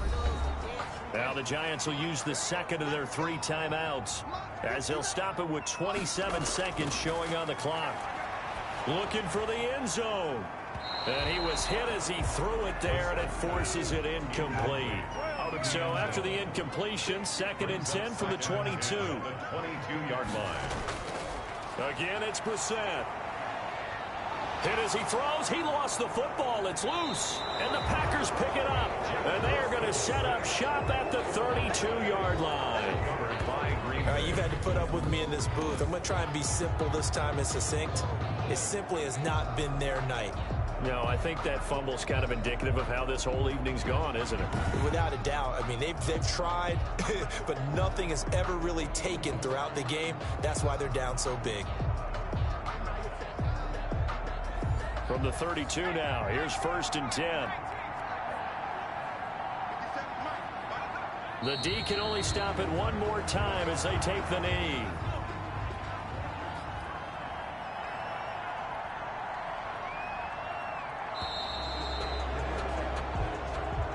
Now the Giants will use the second of their 3 timeouts as they'll stop it with 27 seconds showing on the clock. Looking for the end zone. And he was hit as he threw it there, and it forces it incomplete. So after the incompletion, 2nd and 10 from the 22. The 22-yard line. Again, it's Brissett. Hit as he throws. He lost the football. It's loose. And the Packers pick it up. And they are going to set up shop at the 32-yard line. All right, you've had to put up with me in this booth. I'm going to try and be simple this time and succinct. It simply has not been their night. No, I think that fumble's kind of indicative of how this whole evening's gone, isn't it? Without a doubt. I mean, they've tried, but nothing has ever really taken throughout the game. That's why they're down so big. From the 32 now, here's 1st and 10. The D can only stop it one more time as they take the knee.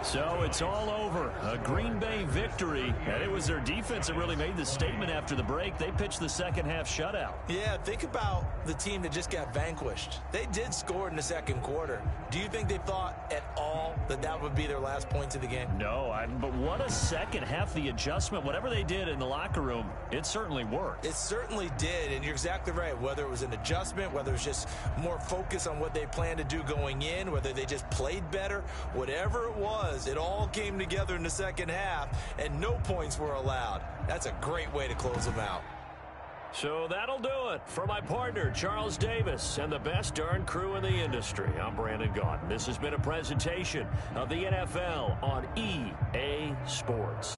So it's all over. A Green Bay victory. And it was their defense that really made the statement after the break. They pitched the second half shutout. Yeah, think about the team that just got vanquished. They did score in the second quarter. Do you think they thought at all that that would be their last points of the game? No, but what a second half. The adjustment, whatever they did in the locker room, it certainly worked. It certainly did, and you're exactly right. Whether it was an adjustment, whether it was just more focus on what they planned to do going in, whether they just played better, whatever it was, it all came together in the second half, and no points were allowed. That's a great way to close them out. So that'll do it. For my partner, Charles Davis, and the best darn crew in the industry, I'm Brandon Gaudin. This has been a presentation of the NFL on EA Sports.